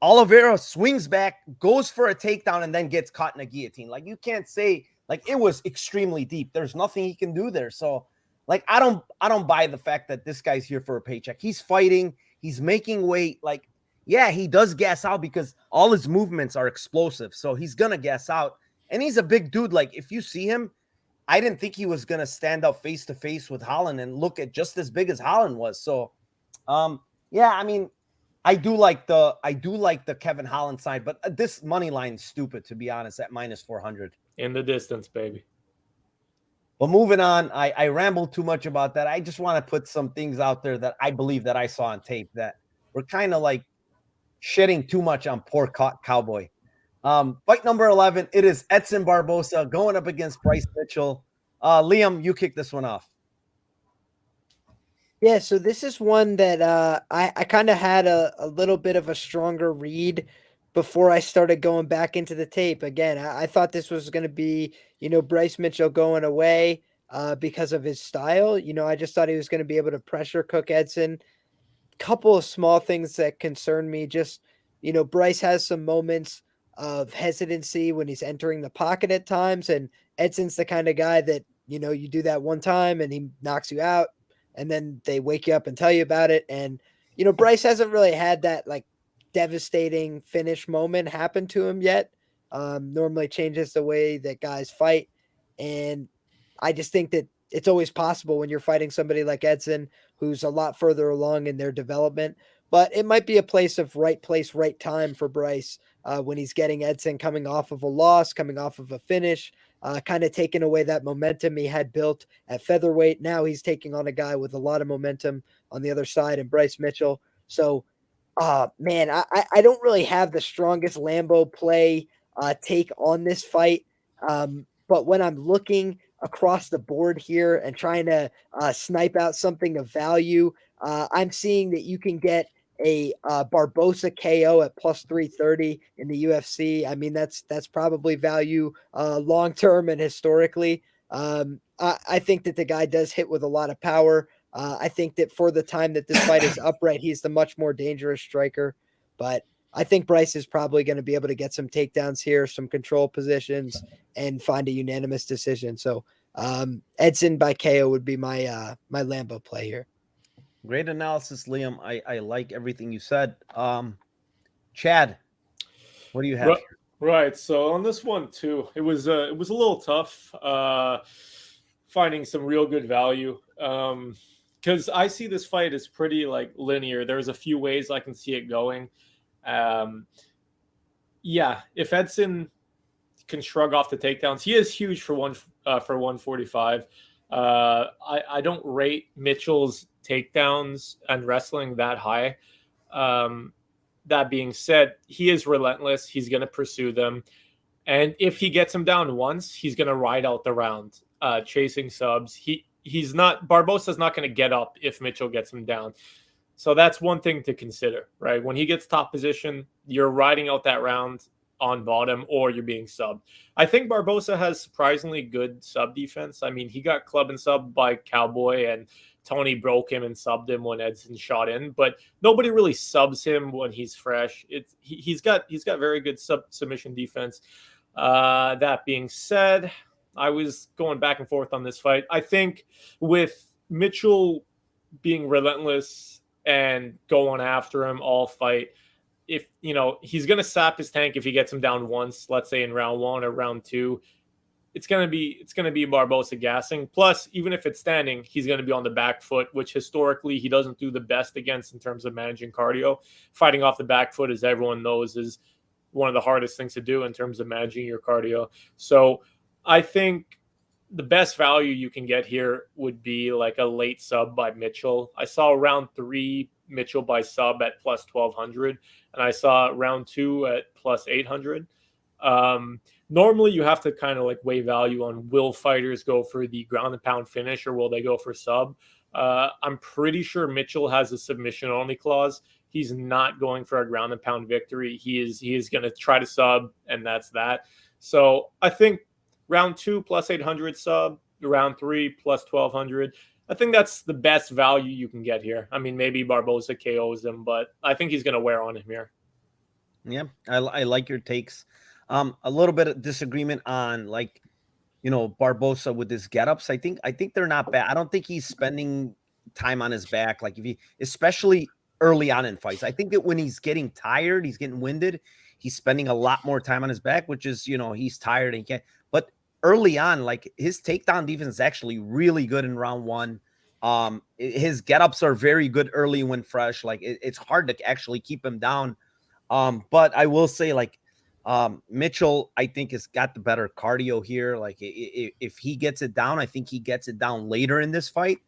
Oliveira swings back, goes for a takedown, and then gets caught in a guillotine. Like, you can't say, like, it was extremely deep. There's nothing he can do there. So, like, I don't buy the fact that this guy's here for a paycheck. He's fighting. He's making weight. Like, yeah, he does gas out because all his movements are explosive. So he's going to gas out. And he's a big dude. Like, if you see him, I didn't think he was going to stand up face to face with Holland and look at just as big as Holland was. So, yeah, I mean, I do like the Kevin Holland side, but this money line is stupid, to be honest, at minus 400. In the distance, baby. But moving on, I rambled too much about that. I just want to put some things out there that I believe that I saw on tape that were kind of like shitting too much on poor Cowboy. Fight number 11, it is Edson Barbosa going up against Bryce Mitchell. Liam, you kick this one off. Yeah, so this is one that I kind of had a little bit of a stronger read before I started going back into the tape. Again, I thought this was going to be, Bryce Mitchell going away because of his style. I just thought he was going to be able to pressure cook Edson. Couple of small things that concern me. Just, Bryce has some moments of hesitancy when he's entering the pocket at times. And Edson's the kind of guy that, you do that one time and he knocks you out and then they wake you up and tell you about it. And, Bryce hasn't really had that like devastating finish moment happen to him yet. Normally changes the way that guys fight. And I just think that it's always possible when you're fighting somebody like Edson, who's a lot further along in their development, but it might be a place, right time for Bryce when he's getting Edson coming off of a loss, coming off of a finish, kind of taking away that momentum he had built at featherweight. Now he's taking on a guy with a lot of momentum on the other side and Bryce Mitchell. So, man, I don't really have the strongest Lambo play take on this fight. But when I'm looking across the board here and trying to snipe out something of value, I'm seeing that you can get a Barbosa KO at plus 330 in the UFC. I mean, that's probably value long-term and historically. I think that the guy does hit with a lot of power. I think that for the time that this fight is upright, he's the much more dangerous striker. But I think Bryce is probably going to be able to get some takedowns here, some control positions, and find a unanimous decision. So Edson by KO would be my my Lambo play here. Great analysis, Liam. I like everything you said. Chad, what do you have? Right. So on this one too, it was a little tough finding some real good value. Because I see this fight as pretty like linear. There's a few ways I can see it going. Yeah, if Edson can shrug off the takedowns, he is huge for 145. I don't rate Mitchell's takedowns and wrestling that high. That being said, he is relentless. He's going to pursue them. And if he gets him down once, he's going to ride out the round, chasing subs. Barbosa's not going to get up if Mitchell gets him down. So that's one thing to consider, right? When he gets top position, you're riding out that round on bottom or you're being subbed. I think Barbosa has surprisingly good sub defense. I mean, he got club and sub by Cowboy, and Tony broke him and subbed him when Edson shot in, but nobody really subs him when he's fresh. He's got very good submission defense. That being said, I was going back and forth on this fight. I think with Mitchell being relentless and going after him all fight, if he's going to sap his tank if he gets him down once, let's say in round 1 or round 2, it's going to be Barbosa gassing. Plus, even if it's standing, he's going to be on the back foot, which historically he doesn't do the best against in terms of managing cardio. Fighting off the back foot, as everyone knows, is one of the hardest things to do in terms of managing your cardio. So I think the best value you can get here would be like a late sub by Mitchell. I saw round 3 Mitchell by sub at plus 1,200, and I saw round 2 at plus 800. Normally you have to kind of like weigh value on, will fighters go for the ground and pound finish or will they go for sub? I'm pretty sure Mitchell has a submission only clause. He's not going for a ground and pound victory. He is going to try to sub, and that's that. So I think round 2 plus 800 sub, round 3 plus 1,200. I think that's the best value you can get here. I mean, maybe Barbosa KOs him, but I think he's going to wear on him here. Yeah, I like your takes. A little bit of disagreement on Barbosa with his get-ups. I think they're not bad. I don't think he's spending time on his back, like especially early on in fights. I think that when he's getting tired, he's getting winded, he's spending a lot more time on his back, which is, he's tired and he can't. But early on, like, his takedown defense is actually really good in round 1. His get-ups are very good early when fresh. Like, it's hard to actually keep him down. But I will say, like, Mitchell, I think, has got the better cardio here. Like, if he gets it down, I think he gets it down later in this fight.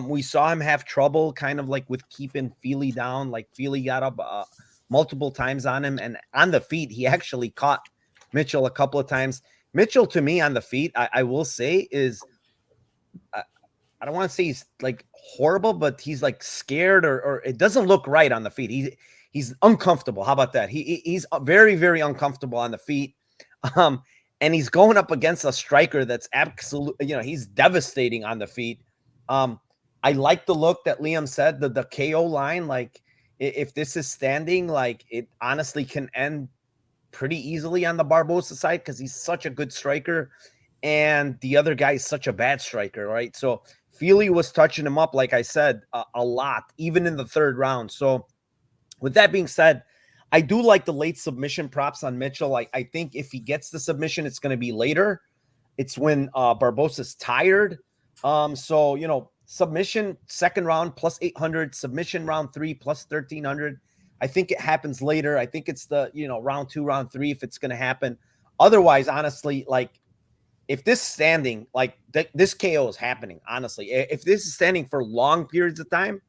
We saw him have trouble kind of like with keeping Feely down. Like, Feely got up multiple times on him, and on the feet, he actually caught Mitchell a couple of times. Mitchell, to me, on the feet, I will say is, I don't want to say he's like horrible, but he's like scared or it doesn't look right on the feet. He's uncomfortable. How about that? He's very, very uncomfortable on the feet. And he's going up against a striker that's absolutely, he's devastating on the feet. I like the look that Liam said, the KO line. Like, if this is standing, like, it honestly can end pretty easily on the Barbosa side because he's such a good striker and the other guy is such a bad striker, right? So Feely was touching him up, like I said, a lot, even in the 3rd round. So with that being said, I do like the late submission props on Mitchell. I think if he gets the submission, it's going to be later. It's when Barbosa's tired. So, submission 2nd round plus 800, submission round 3 plus 1,300. I think it happens later. I think it's the, round 2, round 3, if it's going to happen. Otherwise, honestly, like, if this standing, like, this KO is happening, honestly. If this is standing for long periods of time,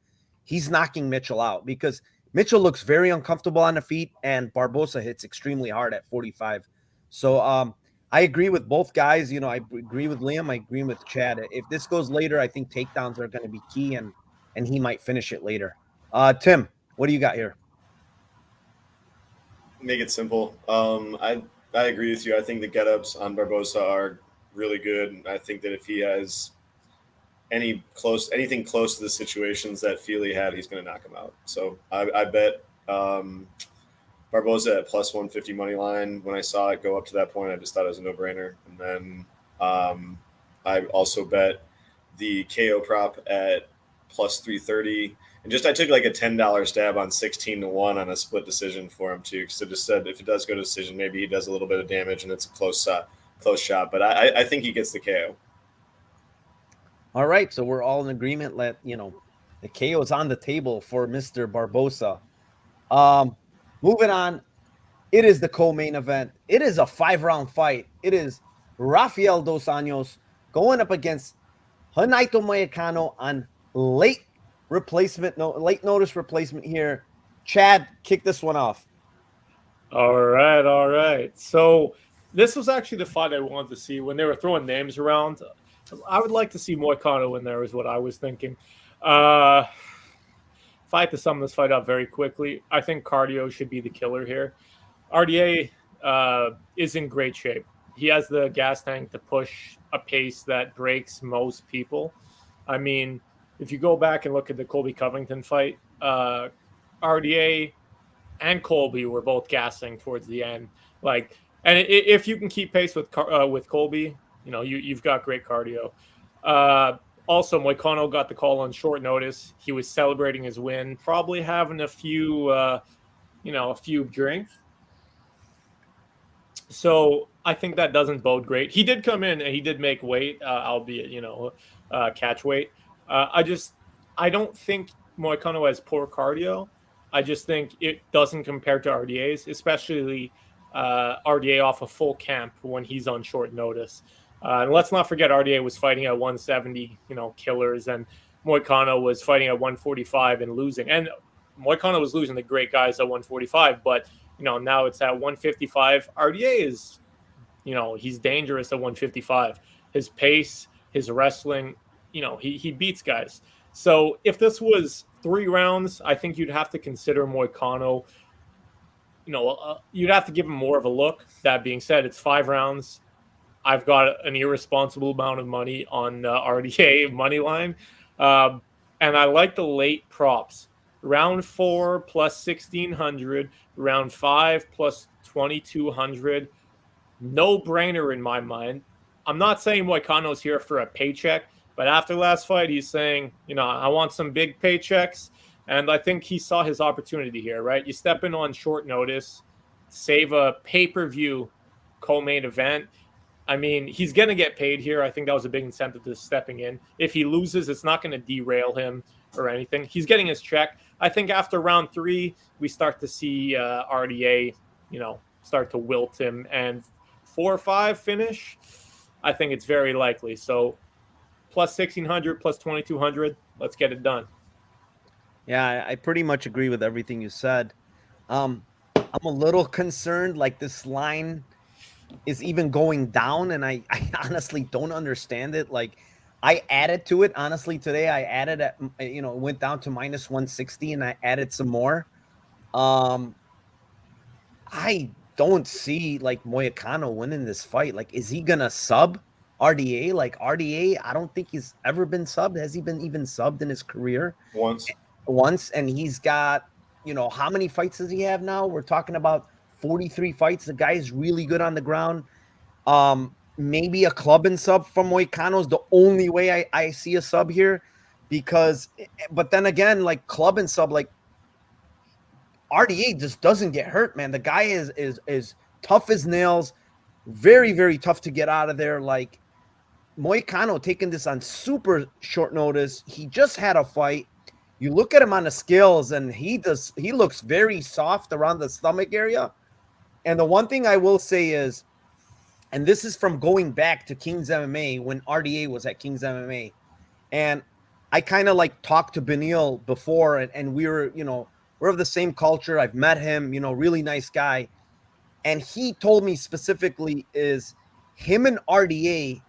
he's knocking Mitchell out because Mitchell looks very uncomfortable on the feet and Barbosa hits extremely hard at 45. So I agree with both guys. I agree with Liam. I agree with Chad. If this goes later, I think takedowns are going to be key and he might finish it later. Tim, what do you got here? Make it simple. I agree with you. I think the get-ups on Barbosa are really good. I think that if he has anything close to the situations that Feely had, he's going to knock him out. So I bet Barbosa at plus 150 money line. When I saw it go up to that point, I just thought it was a no-brainer. And then I also bet the KO prop at plus 330. And I took like a $10 stab on 16-1 on a split decision for him too, because I just said if it does go to decision, maybe he does a little bit of damage and it's a close shot. But I think he gets the KO. All right, so we're all in agreement. The KO is on the table for Mr. Barbosa. Moving on, it is the co-main event. It is a 5-round fight. It is Rafael Dos Anjos going up against Hanaito Mayakano on late notice replacement here. Chad, kick this one off. All right. So This was actually the fight I wanted to see when they were throwing names around. I would like to see Moicano in there, is what I was thinking. If I had to sum this fight up very quickly, I think cardio should be the killer here. RDA is in great shape. He has the gas tank to push a pace that breaks most people. I mean, if you go back and look at the Colby Covington fight, RDA and Colby were both gassing towards the end. Like, and if you can keep pace with Colby, you've got great cardio. Also, Moicano got the call on short notice. He was celebrating his win, probably having a few drinks. So I think that doesn't bode great. He did come in and he did make weight, albeit catch weight. I don't think Moicano has poor cardio. I just think it doesn't compare to RDA's, especially RDA off a full camp when he's on short notice. And let's not forget RDA was fighting at 170, killers, and Moicano was fighting at 145 and losing. And Moicano was losing to great guys at 145, but now it's at 155. RDA is, he's dangerous at 155. His pace, his wrestling, he beats guys. So if this was 3 rounds, I think you'd have to consider Moicano. You'd have to give him more of a look. That being said, it's 5 rounds. I've got an irresponsible amount of money on RDA money line. And I like the late props. Round 4 plus 1,600. Round 5 plus 2,200. No brainer in my mind. I'm not saying Moicano's here for a paycheck, but after last fight, he's saying, I want some big paychecks. And I think he saw his opportunity here, right? You step in on short notice, save a pay-per-view co-main event. I mean, he's going to get paid here. I think that was a big incentive to stepping in. If he loses, it's not going to derail him or anything. He's getting his check. I think after round 3, we start to see RDA, start to wilt him. And 4 or 5 finish, I think it's very likely. So plus 1,600, plus 2,200, let's get it done. Yeah, I pretty much agree with everything you said. I'm a little concerned, like this line is even going down, and I honestly don't understand it. Like, I added to it, honestly, today. I added at, it went down to minus 160, and I added some more. I don't see, like, Moicano winning this fight. Like, is he going to sub RDA? Like, RDA, I don't think he's ever been subbed. Has he been even subbed in his career? Once, and he's got, how many fights does he have now? We're talking about 43 fights. The guy is really good on the ground. Maybe a club and sub from Moicano is the only way I see a sub here, but then again, like club and sub, like RDA just doesn't get hurt, man. The guy is tough as nails, very, very tough to get out of there. Like Moicano taking this on super short notice. He just had a fight. You look at him on the scales, and he looks very soft around the stomach area. And the one thing I will say is, and this is from going back to King's MMA when RDA was at King's MMA, and I kind of like talked to Benil before, and we were, we're of the same culture. I've met him, really nice guy. And he told me specifically is him and RDA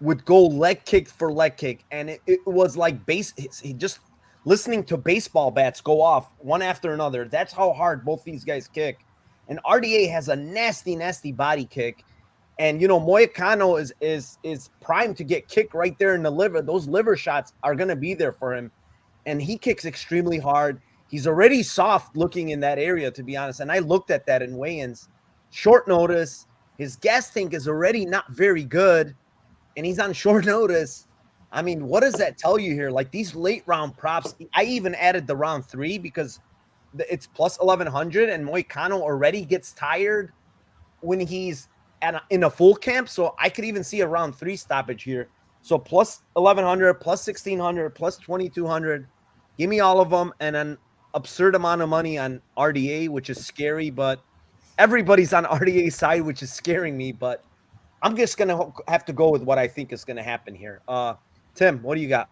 would go leg kick for leg kick. And it was like he just listening to baseball bats go off one after another. That's how hard both these guys kick. And RDA has a nasty, nasty body kick. And, Moicano is primed to get kicked right there in the liver. Those liver shots are going to be there for him. And he kicks extremely hard. He's already soft looking in that area, to be honest. And I looked at that in weigh-ins. Short notice. His gas tank is already not very good. And he's on short notice. I mean, what does that tell you here? Like these late round props, I even added the round 3 because it's plus 1,100, and Moicano already gets tired when he's in a full camp. So I could even see a round 3 stoppage here. So plus 1,100, plus 1,600, plus 2,200. Give me all of them, and an absurd amount of money on RDA, which is scary, but everybody's on RDA's side, which is scaring me. But I'm just going to have to go with what I think is going to happen here. Tim, what do you got?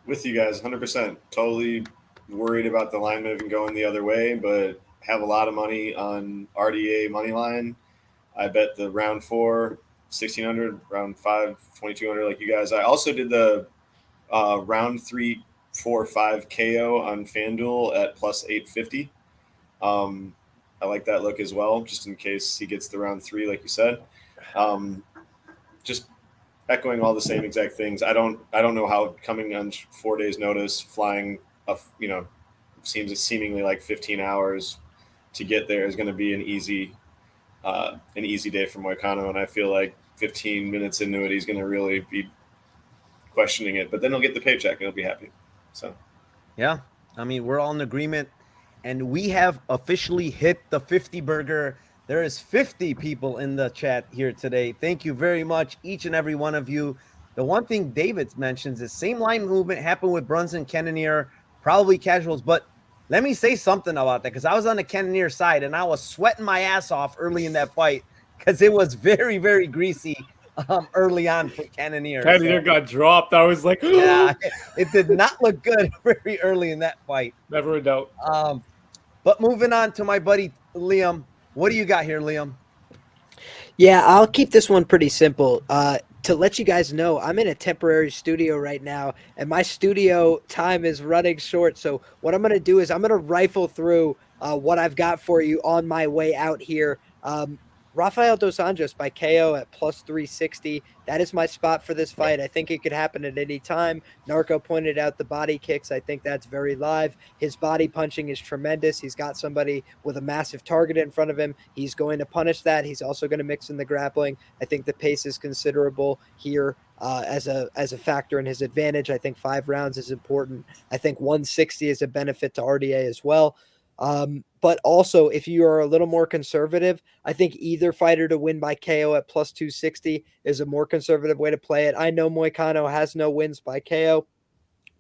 With you guys, 100%. Totally worried about the line moving going the other way, but have a lot of money on RDA money line. I bet the round 4, 1,600, round 5, 2,200, like you guys. I also did the round 3, 4, 5 KO on FanDuel at plus 850. I like that look as well, just in case he gets the round 3, like you said. Just echoing all the same exact things. I don't know how coming on 4 days' notice, flying, seems seemingly like 15 hours to get there is going to be an easy day for Mayakano, and I feel like 15 minutes into it, he's going to really be questioning it. But then he'll get the paycheck and he'll be happy. So, yeah, I mean, we're all in agreement, and we have officially hit the 50 burger. There is 50 people in the chat here today. Thank you very much, each and every one of you. The one thing David mentions is same line movement happened with Brunson, Cannonier, probably casuals. But let me say something about that, because I was on the Cannonier side and I was sweating my ass off early in that fight because it was very, very greasy early on for Cannonier. Cannonier got dropped. I was like, yeah, it did not look good very early in that fight. Never a doubt. But moving on to my buddy Liam. What do you got here, Liam? Yeah, I'll keep this one pretty simple. To let you guys know, I'm in a temporary studio right now, and my studio time is running short. So what I'm going to do is I'm going to rifle through what I've got for you on my way out here. Rafael dos Anjos by KO at plus 360. That is my spot for this fight. I think it could happen at any time. Narco pointed out the body kicks. I think that's very live. His body punching is tremendous. He's got somebody with a massive target in front of him. He's going to punish that. He's also going to mix in the grappling. I think the pace is considerable here as a factor in his advantage. I think 5 rounds is important. I think 160 is a benefit to RDA as well. But also, if you are a little more conservative, I think either fighter to win by KO at plus 260 is a more conservative way to play it. I know Mayakano has no wins by KO,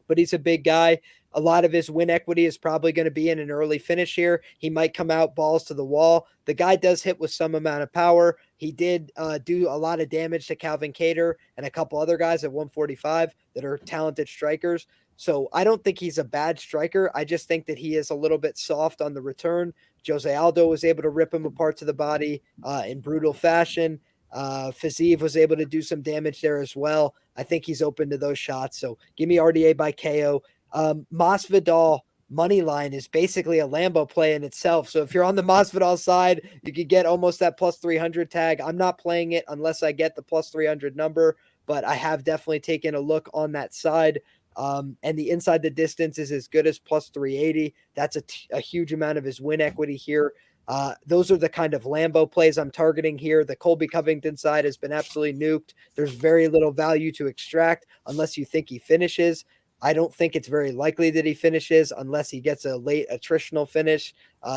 but he's a big guy. A lot of his win equity is probably going to be in an early finish here. He might come out balls to the wall. The guy does hit with some amount of power. He did do a lot of damage to Calvin Kattar and a couple other guys at 145 that are talented strikers. So I don't think he's a bad striker. I just think that he is a little bit soft on the return. Jose Aldo was able to rip him apart to the body in brutal fashion. Fiziev was able to do some damage there as well. I think he's open to those shots. So give me RDA by KO. Masvidal money line is basically a Lambo play in itself. So if you're on the Masvidal side, you could get almost that plus 300 tag. I'm not playing it unless I get the plus 300 number, but I have definitely taken a look on that side. And the inside the distance is as good as plus 380. That's a huge amount of his win equity here. Those are the kind of Lambo plays I'm targeting here. The Colby Covington side has been absolutely nuked. There's very little value to extract unless you think he finishes. I don't think it's very likely that he finishes unless he gets a late attritional finish,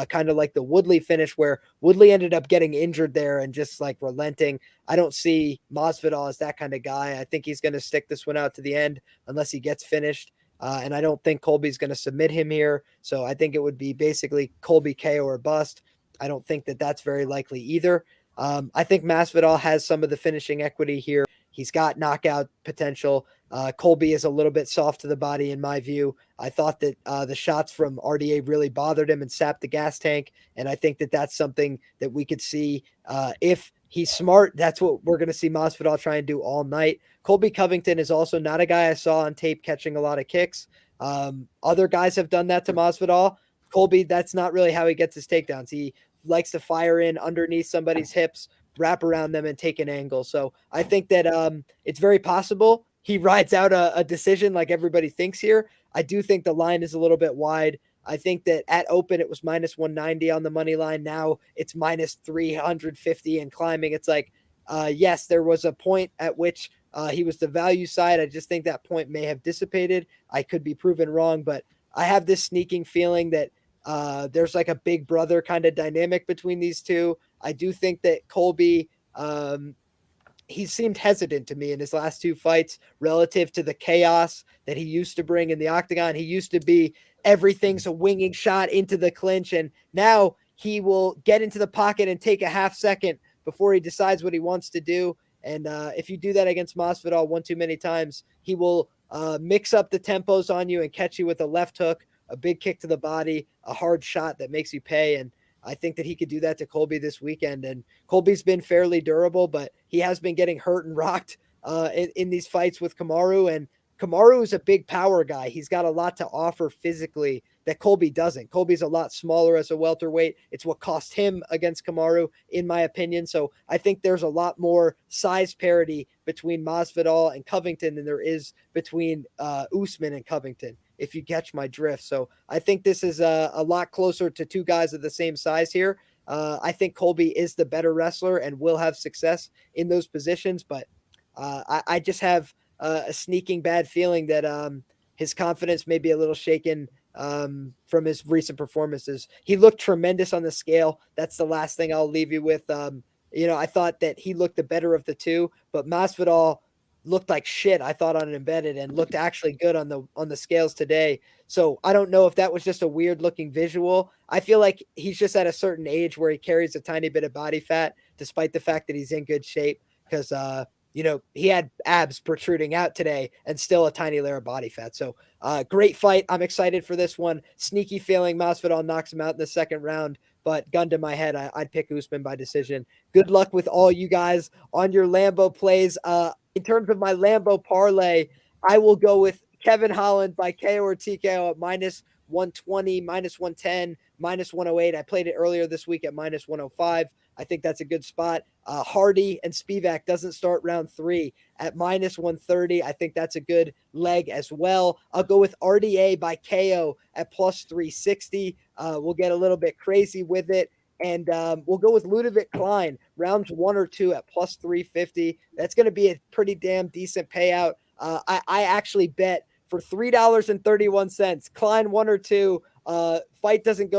kind of like the Woodley finish where Woodley ended up getting injured there and just like relenting. I don't see Masvidal as that kind of guy. I think he's going to stick this one out to the end unless he gets finished. And I don't think Colby's going to submit him here. So I think it would be basically Colby KO or bust. I don't think that that's very likely either. I think Masvidal has some of the finishing equity here. He's got knockout potential. Colby is a little bit soft to the body in my view. I thought that the shots from RDA really bothered him and sapped the gas tank. And I think that that's something that we could see if he's smart. That's what we're going to see Masvidal try and do all night. Colby Covington is also not a guy I saw on tape catching a lot of kicks. Other guys have done that to Masvidal. Colby, that's not really how he gets his takedowns. He likes to fire in underneath somebody's hips, wrap around them, and take an angle. So I think that it's very possible he rides out a decision like everybody thinks here. I do think the line is a little bit wide. I think that at open, it was minus 190 on the money line. Now it's minus 350 and climbing. It's like, yes, there was a point at which he was the value side. I just think that point may have dissipated. I could be proven wrong, but I have this sneaking feeling that there's like a big brother kind of dynamic between these two. I do think that Colby, he seemed hesitant to me in his last 2 fights relative to the chaos that he used to bring in the octagon. He used to be everything's a winging shot into the clinch, and now he will get into the pocket and take a half second before he decides what he wants to do. And if you do that against Masvidal one too many times, he will mix up the tempos on you and catch you with a left hook, a big kick to the body, a hard shot that makes you pay. And I think that he could do that to Colby this weekend. And Colby's been fairly durable, but he has been getting hurt and rocked in these fights with Kamaru. And Kamaru is a big power guy. He's got a lot to offer physically that Colby doesn't. Colby's a lot smaller as a welterweight. It's what cost him against Kamaru, in my opinion. So I think there's a lot more size parity between Masvidal and Covington than there is between Usman and Covington, if you catch my drift. So I think this is a lot closer to two guys of the same size here. I think Colby is the better wrestler and will have success in those positions, but I just have a sneaking bad feeling that his confidence may be a little shaken from his recent performances. He looked tremendous on the scale. That's the last thing I'll leave you with. I thought that he looked the better of the two, but Masvidal looked like shit, I thought, on an embedded, and looked actually good on the scales today. So I don't know if that was just a weird looking visual. I feel like he's just at a certain age where he carries a tiny bit of body fat, despite the fact that he's in good shape, because he had abs protruding out today and still a tiny layer of body fat. So great fight. I'm excited for this one. Sneaky feeling Masvidal knocks him out in the second round, but gun to my head, I'd pick Usman by decision. Good luck with all you guys on your Lambo plays. In terms of my Lambo parlay, I will go with Kevin Holland by KO or TKO at -120, -110, -108. I played it earlier this week at -105. I think that's a good spot. Hardy and Spivak doesn't start round 3 at -130. I think that's a good leg as well. I'll go with RDA by KO at +360. We'll get a little bit crazy with it. And we'll go with Ludavit Klein, rounds 1 or 2 at +350. That's going to be a pretty damn decent payout. I actually bet for $3.31, Klein 1 or 2. Fight doesn't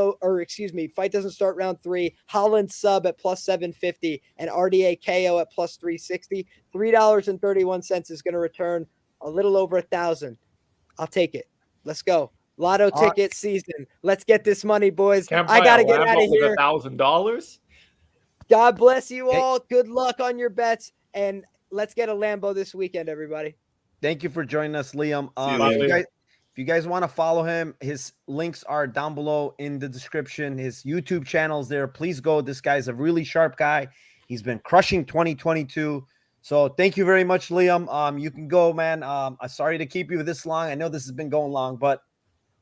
start round 3. Holland sub at +750 and RDA KO at +360. $3.31 is going to return a little over 1,000. I'll take it. Let's go. Lotto ticket season. Let's get this money, boys. I got to get out of here. $1,000. God bless you all. Good luck on your bets. And let's get a Lambo this weekend, everybody. Thank you for joining us, Liam. If you guys want to follow him, his links are down below in the description. His YouTube channel is there. Please go. This guy's a really sharp guy. He's been crushing 2022. So thank you very much, Liam. You can go, man. I'm sorry to keep you this long. I know this has been going long, but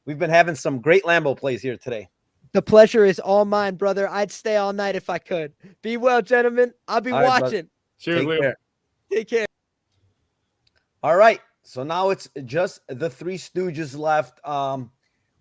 we've been having some great Lambo plays here today. The pleasure is all mine, brother. I'd stay all night if I could. Be well, gentlemen. I'll be watching. Cheers, Liam. Take care. All right. So now it's just the Three Stooges left.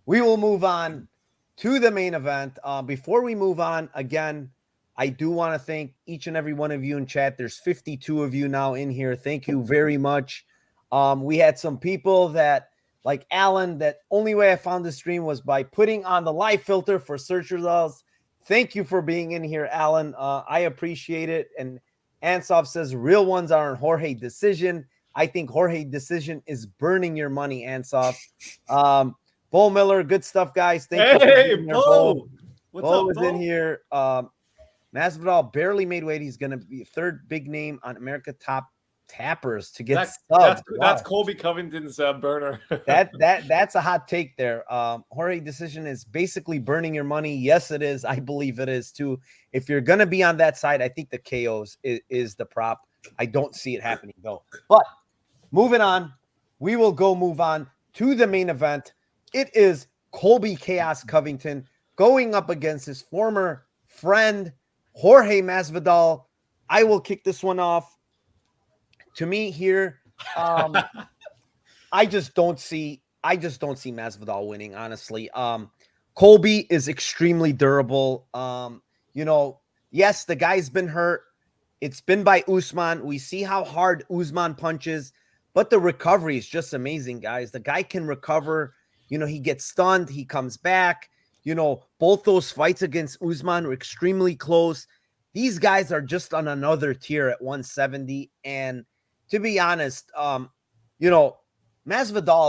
We will move on to the main event. Before we move on, again, I do want to thank each and every one of you in chat. There's 52 of you now in here. Thank you very much. We had some people that, like Alan, that only way I found the stream was by putting on the live filter for search results. Thank you for being in here, Alan. I appreciate it. And Ansov says, real ones are in Jorge Decision. I think Jorge Decision is burning your money, Ansov. Bo Miller, good stuff, guys. Thank you. Hey, Bo. What's up, Bo? In here. Masvidal barely made weight. He's going to be a third big name on America Top Tappers to get that's Colby Covington's burner. that's a hot take there. Jorge Decision is basically burning your money. Yes, it is. I believe it is too. If you're going to be on that side, I think the KOs is the prop. I don't see it happening though. But moving on, we will move on to the main event. It is Colby Chaos Covington going up against his former friend Jorge Masvidal. I will kick this one off. To me here, I just don't see Masvidal winning, honestly. Colby is extremely durable. Yes, the guy's been hurt. It's been by Usman. We see how hard Usman punches, but the recovery is just amazing, guys. The guy can recover. He gets stunned. He comes back. Both those fights against Usman were extremely close. These guys are just on another tier at 170. And to be honest, Masvidal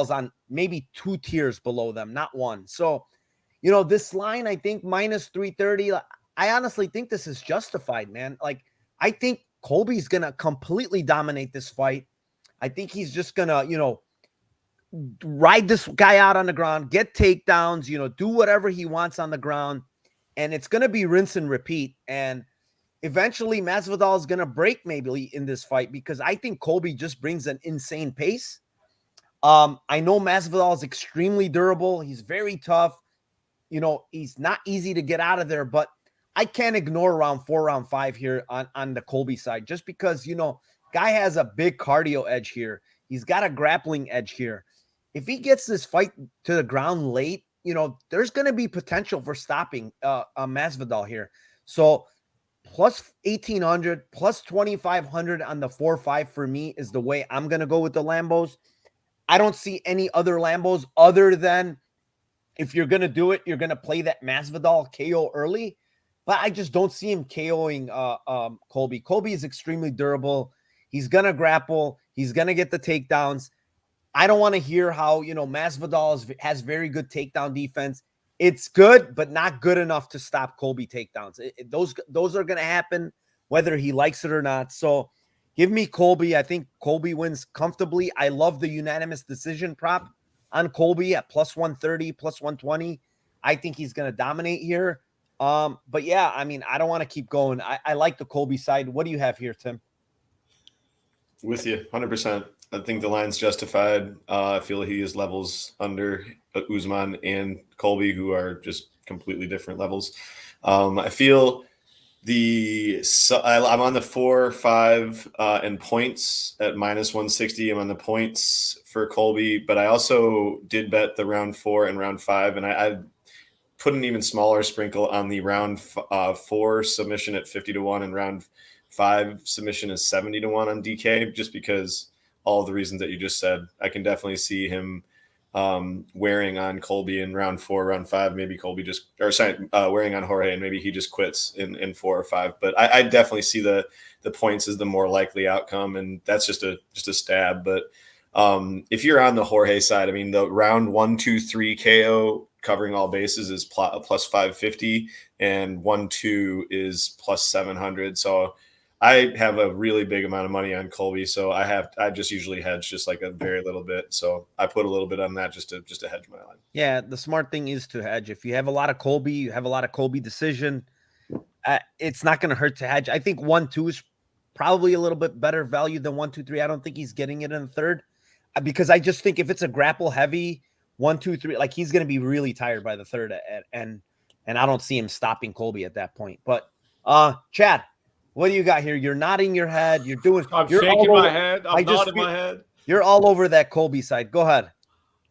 is on maybe 2 tiers below them, not 1. So, this line, I think -330, I honestly think this is justified, man. Like, I think Colby's going to completely dominate this fight. I think he's just going to, ride this guy out on the ground, get takedowns, do whatever he wants on the ground. and it's going to be rinse and repeat. And eventually Masvidal is going to break maybe in this fight because I think Colby just brings an insane pace. I know Masvidal is extremely durable. He's very tough. You know, he's not easy to get out of there, but I can't ignore round 4, round 5 here on the Colby side, just because, you know, guy has a big cardio edge here. He's got a grappling edge here. If he gets this fight to the ground late, you know, there's going to be potential for stopping Masvidal here. So plus 1,800, plus 2,500 on the 4-5 for me is the way I'm going to go with the Lambos. I don't see any other Lambos other than if you're going to do it, you're going to play that Masvidal KO early. But I just don't see him KOing Colby. Colby is extremely durable. He's going to grapple. He's going to get the takedowns. I don't want to hear how, you know, Masvidal has very good takedown defense. It's good, but not good enough to stop Colby takedowns. Those are going to happen whether he likes it or not. So give me Colby. I think Colby wins comfortably. I love the unanimous decision prop on Colby at plus 130, plus 120. I think he's going to dominate here. But yeah, I mean, I don't want to keep going. I like the Colby side. What do you have here, Tim? With you, 100%. I think the line's justified. I feel he is levels under Usman and Colby, who are just completely different levels. I feel I'm on the 4-5 and points at minus 160. I'm on the points for Colby, but I also did bet the round 4 and round 5, and I put an even smaller sprinkle on the round 4 submission at 50-1 and round 5 submission is 70-1 on DK, just because all the reasons that you just said. I can definitely see him wearing on Colby in round 4, round 5. Maybe Colby wearing on Jorge, and maybe he just quits in 4 or 5. But I definitely see the points as the more likely outcome, and that's just a stab. But if you're on the Jorge side, I mean, the round 1, 2, 3 KO covering all bases is plus 550, and 1, 2 is plus 700. So I have a really big amount of money on Colby, so I just usually hedge just like a very little bit. So I put a little bit on that just to hedge my line. Yeah, the smart thing is to hedge. If you have a lot of Colby, you have a lot of Colby decision. It's not going to hurt to hedge. I think 1, 2 is probably a little bit better value than 1, 2, 3. I don't think he's getting it in the third because I just think if it's a grapple heavy 1, 2, 3, like he's going to be really tired by the third, and I don't see him stopping Colby at that point. But Chad, what do you got here? You're nodding your head. You're shaking my head. I'm nodding my head. You're all over that Colby side. Go ahead.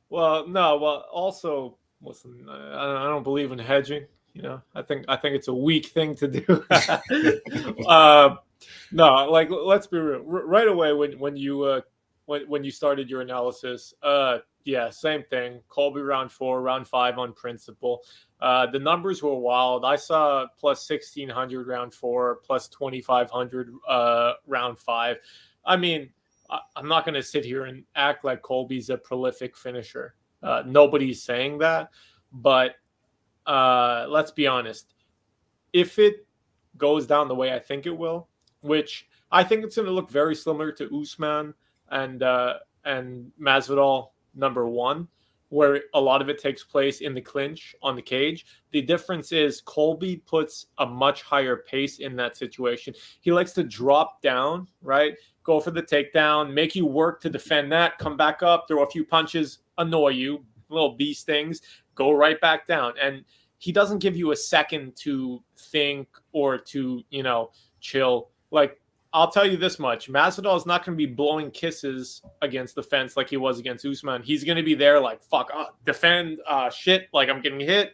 Well, no. Well, also, listen. I don't believe in hedging. You know, I think it's a weak thing to do. No, like let's be real. Right away when you started your analysis, yeah, same thing. Colby round 4, round 5 on principle. The numbers were wild. I saw plus 1,600 round 4, plus 2,500 round 5. I mean, I'm not going to sit here and act like Colby's a prolific finisher. Nobody's saying that. But let's be honest. If it goes down the way I think it will, which I think it's going to look very similar to Usman and Masvidal number 1, where a lot of it takes place in the clinch on the cage. The difference is Colby puts a much higher pace in that situation. He likes to drop down, right? Go for the takedown, make you work to defend that, come back up, throw a few punches, annoy you, little bee stings, go right back down. And he doesn't give you a second to think or to, you know, chill. Like, I'll tell you this much. Masvidal is not going to be blowing kisses against the fence like he was against Usman. He's going to be there like, fuck, defend, shit, like I'm getting hit,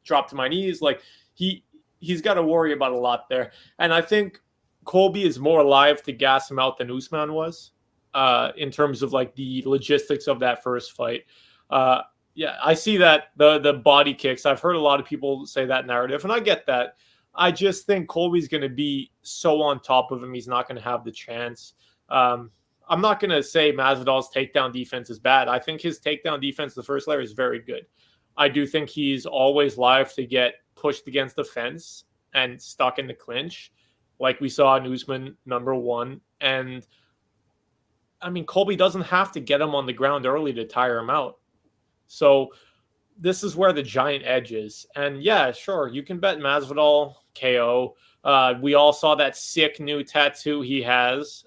drop to my knees. Like he's got to worry about a lot there. And I think Colby is more alive to gas him out than Usman was in terms of like the logistics of that first fight. Yeah, I see that the body kicks. I've heard a lot of people say that narrative, and I get that. I just think Colby's going to be so on top of him, he's not going to have the chance. I'm not going to say Masvidal's takedown defense is bad. I think his takedown defense, the first layer, is very good. I do think he's always live to get pushed against the fence and stuck in the clinch, like we saw in Usman number 1. And, I mean, Colby doesn't have to get him on the ground early to tire him out. So this is where the giant edge is. And yeah, sure, you can bet Masvidal KO. We all saw that sick new tattoo he has.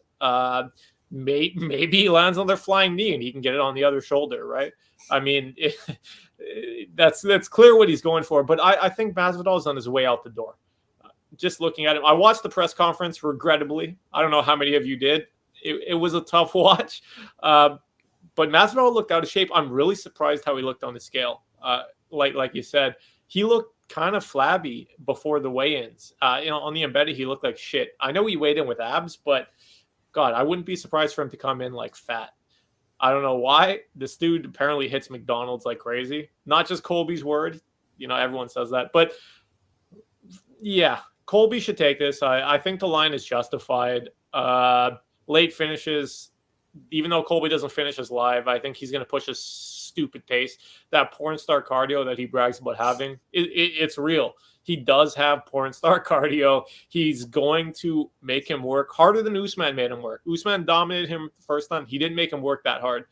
Maybe he lands on their flying knee and he can get it on the other shoulder, right? I mean, that's clear what he's going for. But I think Masvidal is on his way out the door. Just looking at him, I watched the press conference, regrettably. I don't know how many of you did. It was a tough watch. But Masvidal looked out of shape. I'm really surprised how he looked on the scale. Like you said, he looked kind of flabby before the weigh-ins. On the embedded, he looked like shit. I know he weighed in with abs, but God, I wouldn't be surprised for him to come in like fat. I don't know why. This dude apparently hits McDonald's like crazy. Not just Colby's word. Everyone says that. But yeah, Colby should take this. I think the line is justified. Late finishes, even though Colby doesn't finish his live, I think he's going to push a stupid pace. That porn star cardio that he brags about having, it's real. He does have porn star cardio. He's going to make him work harder than Usman made him work. Usman dominated him the first time. He didn't make him work that hard.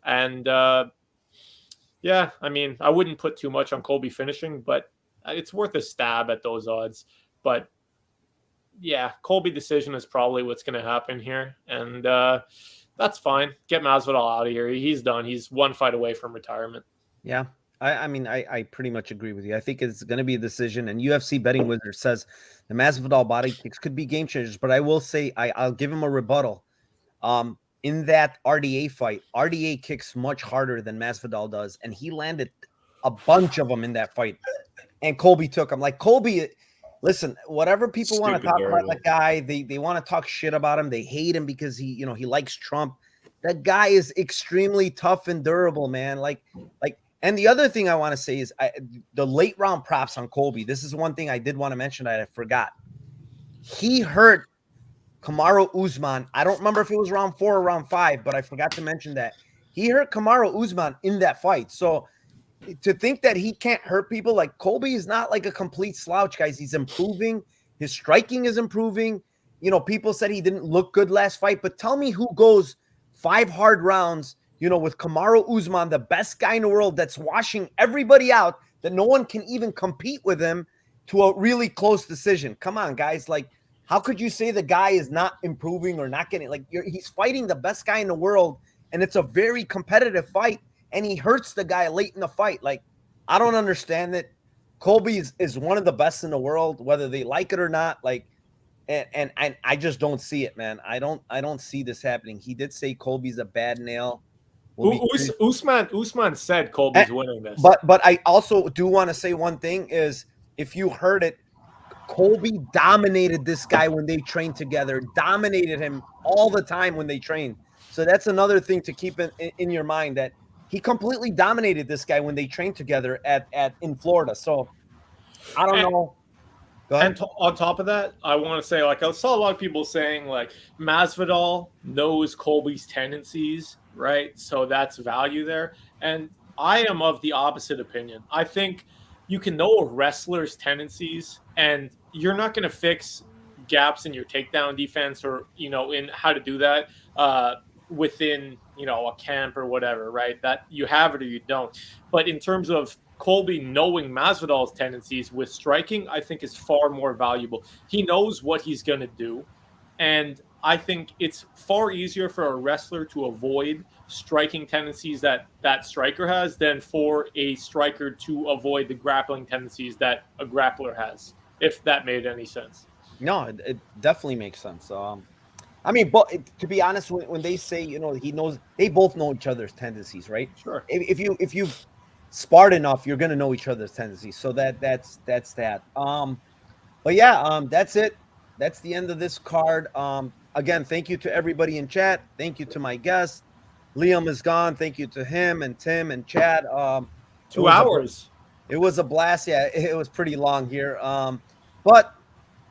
And yeah, I mean, I wouldn't put too much on Colby finishing, but it's worth a stab at those odds. But yeah, Colby decision is probably what's going to happen here. And that's fine. Get Masvidal out of here. He's done. He's one fight away from retirement. Yeah. I mean, I pretty much agree with you. I think it's going to be a decision. And UFC Betting Wizard says the Masvidal body kicks could be game changers. But I will say, I'll give him a rebuttal. In that RDA fight, RDA kicks much harder than Masvidal does. And he landed a bunch of them in that fight. And Colby took him. Like, Colby, listen, whatever people want to talk about that guy, they want to talk shit about him. They hate him because he likes Trump. That guy is extremely tough and durable, man. And the other thing I want to say is the late round props on Colby. This is one thing I did want to mention that I forgot. He hurt Kamaru Usman. I don't remember if it was round 4 or round 5, but I forgot to mention that. He hurt Kamaru Usman in that fight. So to think that he can't hurt people, like, Colby is not like a complete slouch, guys. He's improving. His striking is improving. People said he didn't look good last fight, but tell me who goes 5 hard rounds, with Kamaru Usman, the best guy in the world that's washing everybody out, that no one can even compete with him, to a really close decision. Come on, guys. Like, how could you say the guy is not improving or not getting, he's fighting the best guy in the world, and it's a very competitive fight, and he hurts the guy late in the fight. Like, I don't understand it. Colby is one of the best in the world, whether they like it or not. Like, and I just don't see it, man. I don't see this happening. He did say Colby's a bad nail. Usman said Colby's winning this. But I also do want to say one thing is, if you heard it, Colby dominated this guy when they trained together, dominated him all the time when they trained. So that's another thing to keep in your mind, that he completely dominated this guy when they trained together in Florida. So I don't know. And on top of that, I want to say, I saw a lot of people saying, Masvidal knows Colby's tendencies, right? So that's value there. And I am of the opposite opinion. I think you can know a wrestler's tendencies, and you're not going to fix gaps in your takedown defense or, in how to do that within, a camp or whatever, right? That you have it or you don't. But in terms of Colby knowing Masvidal's tendencies with striking, I think is far more valuable. He knows what he's going to do. And I think it's far easier for a wrestler to avoid striking tendencies that striker has than for a striker to avoid the grappling tendencies that a grappler has, if that made any sense. No, it definitely makes sense. I mean, but to be honest, when they say, he knows, they both know each other's tendencies, right? Sure. If you've sparred enough, you're going to know each other's tendencies. So that's that. But yeah, that's it. That's the end of this card. Again, thank you to everybody in chat. Thank you to my guests. Liam is gone. Thank you to him and Tim and Chad. 2 hours. It was a blast. Yeah, it was pretty long here. But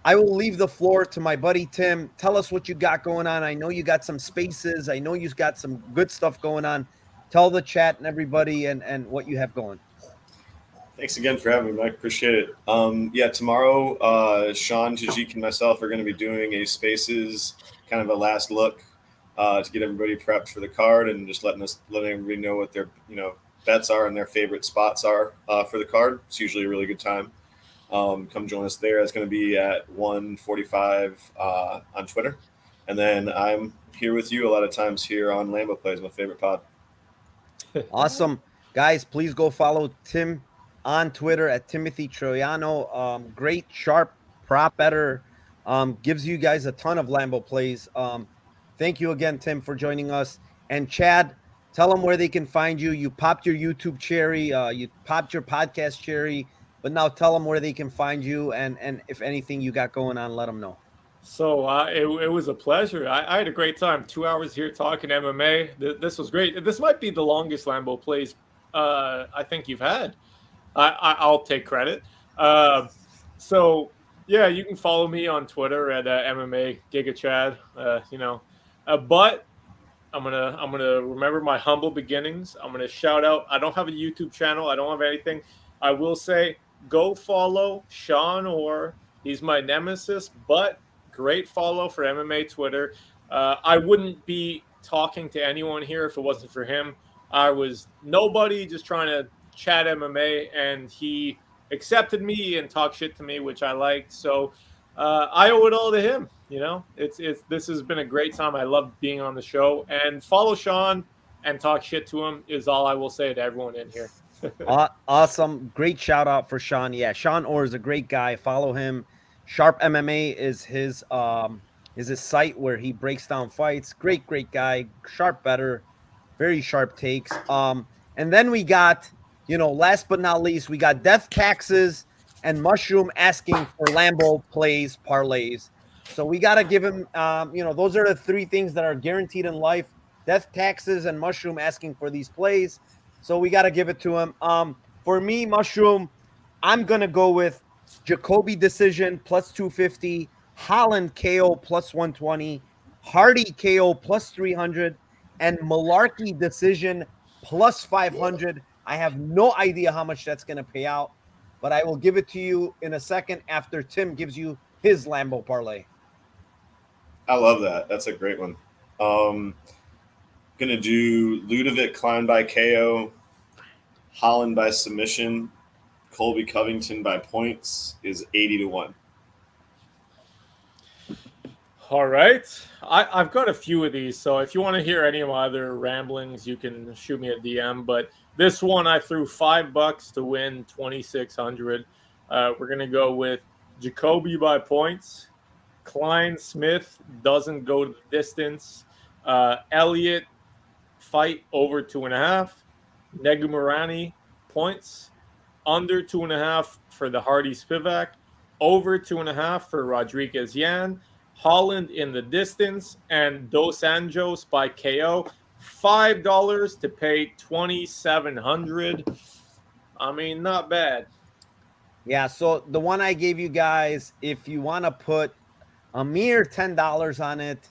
I will leave the floor to my buddy Tim. Tell us what you got going on. I know you got some spaces. I know you've got some good stuff going on. Tell the chat and everybody and what you have going. Thanks again for having me, Mike. Appreciate it. Yeah, tomorrow, Sean, Tajik, and myself are going to be doing a Spaces, kind of a last look to get everybody prepped for the card, and just letting everybody know what they're, bets are and their favorite spots are for the card. It's usually a really good time. Come join us there. It's going to be at 1:45 on Twitter. And then I'm here with you a lot of times here on Lambo Plays, my favorite pod. Awesome. Guys, please go follow Tim on Twitter at Timothy Troiano. Great, sharp prop better. Gives you guys a ton of Lambo Plays. Thank you again, Tim, for joining us. And Chad, tell them where they can find you. You popped your YouTube cherry. You popped your podcast cherry. But now tell them where they can find you. And if anything you got going on, let them know. So it was a pleasure. I had a great time. 2 hours here talking MMA. This was great. This might be the longest Lambo Plays I think you've had. I'll take credit. So yeah, you can follow me on Twitter at MMA GigaChad. But I'm gonna remember my humble beginnings. I'm gonna shout out. I don't have a YouTube channel. I don't have anything. I will say go follow Sean Orr. He's my nemesis, but great follow for MMA Twitter. I wouldn't be talking to anyone here if it wasn't for him. I was nobody, just trying to chat MMA, and he accepted me and talked shit to me, which I liked. So I owe it all to him. This has been a great time. I love being on the show, and follow Sean and talk shit to him is all I will say to everyone in here. Awesome. Great shout out for Sean. Yeah, Sean Orr is a great guy. Follow him. Sharp MMA is his site where he breaks down fights. Great guy. Sharp better. Very sharp takes. And then we got, last but not least, we got Death Taxes and Mushroom asking for Lambo Plays parlays. So we got to give him, those are the three things that are guaranteed in life. Death Taxes and Mushroom asking for these plays. So we got to give it to him. For me, Mushroom, I'm going to go with Jacoby decision plus 250, Holland KO plus 120, Hardy KO plus 300, and Malarkey decision plus 500. I have no idea how much that's going to pay out, but I will give it to you in a second after Tim gives you his Lambo parlay. I love that. That's a great one. Gonna do Ludavit Klein by KO, Holland by submission, Colby Covington by points is 80-1. All right. I've got a few of these, so if you want to hear any of my other ramblings, you can shoot me a DM. But this one, I threw $5 to win 2,600. We're going to go with Jacoby by points. Klein Smith doesn't go to the distance. Elliott fight over 2.5. Negumurani points. Under 2.5 for the Hardy Spivak. Over 2.5 for Rodriguez Yan. Holland in the distance, and Dos Anjos by KO. $5 to pay 2,700. I mean, not bad. Yeah, so the one I gave you guys, if you want to put a mere $10 on it,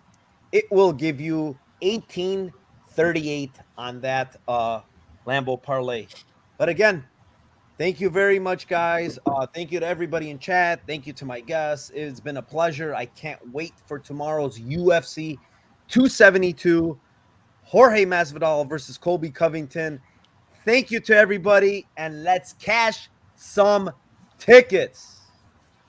it will give you $18.38 on that Lambo parlay. But again, thank you very much, guys. Thank you to everybody in chat. Thank you to my guests. It's been a pleasure. I can't wait for tomorrow's UFC 272, Jorge Masvidal versus Colby Covington. Thank you to everybody, and let's cash some tickets.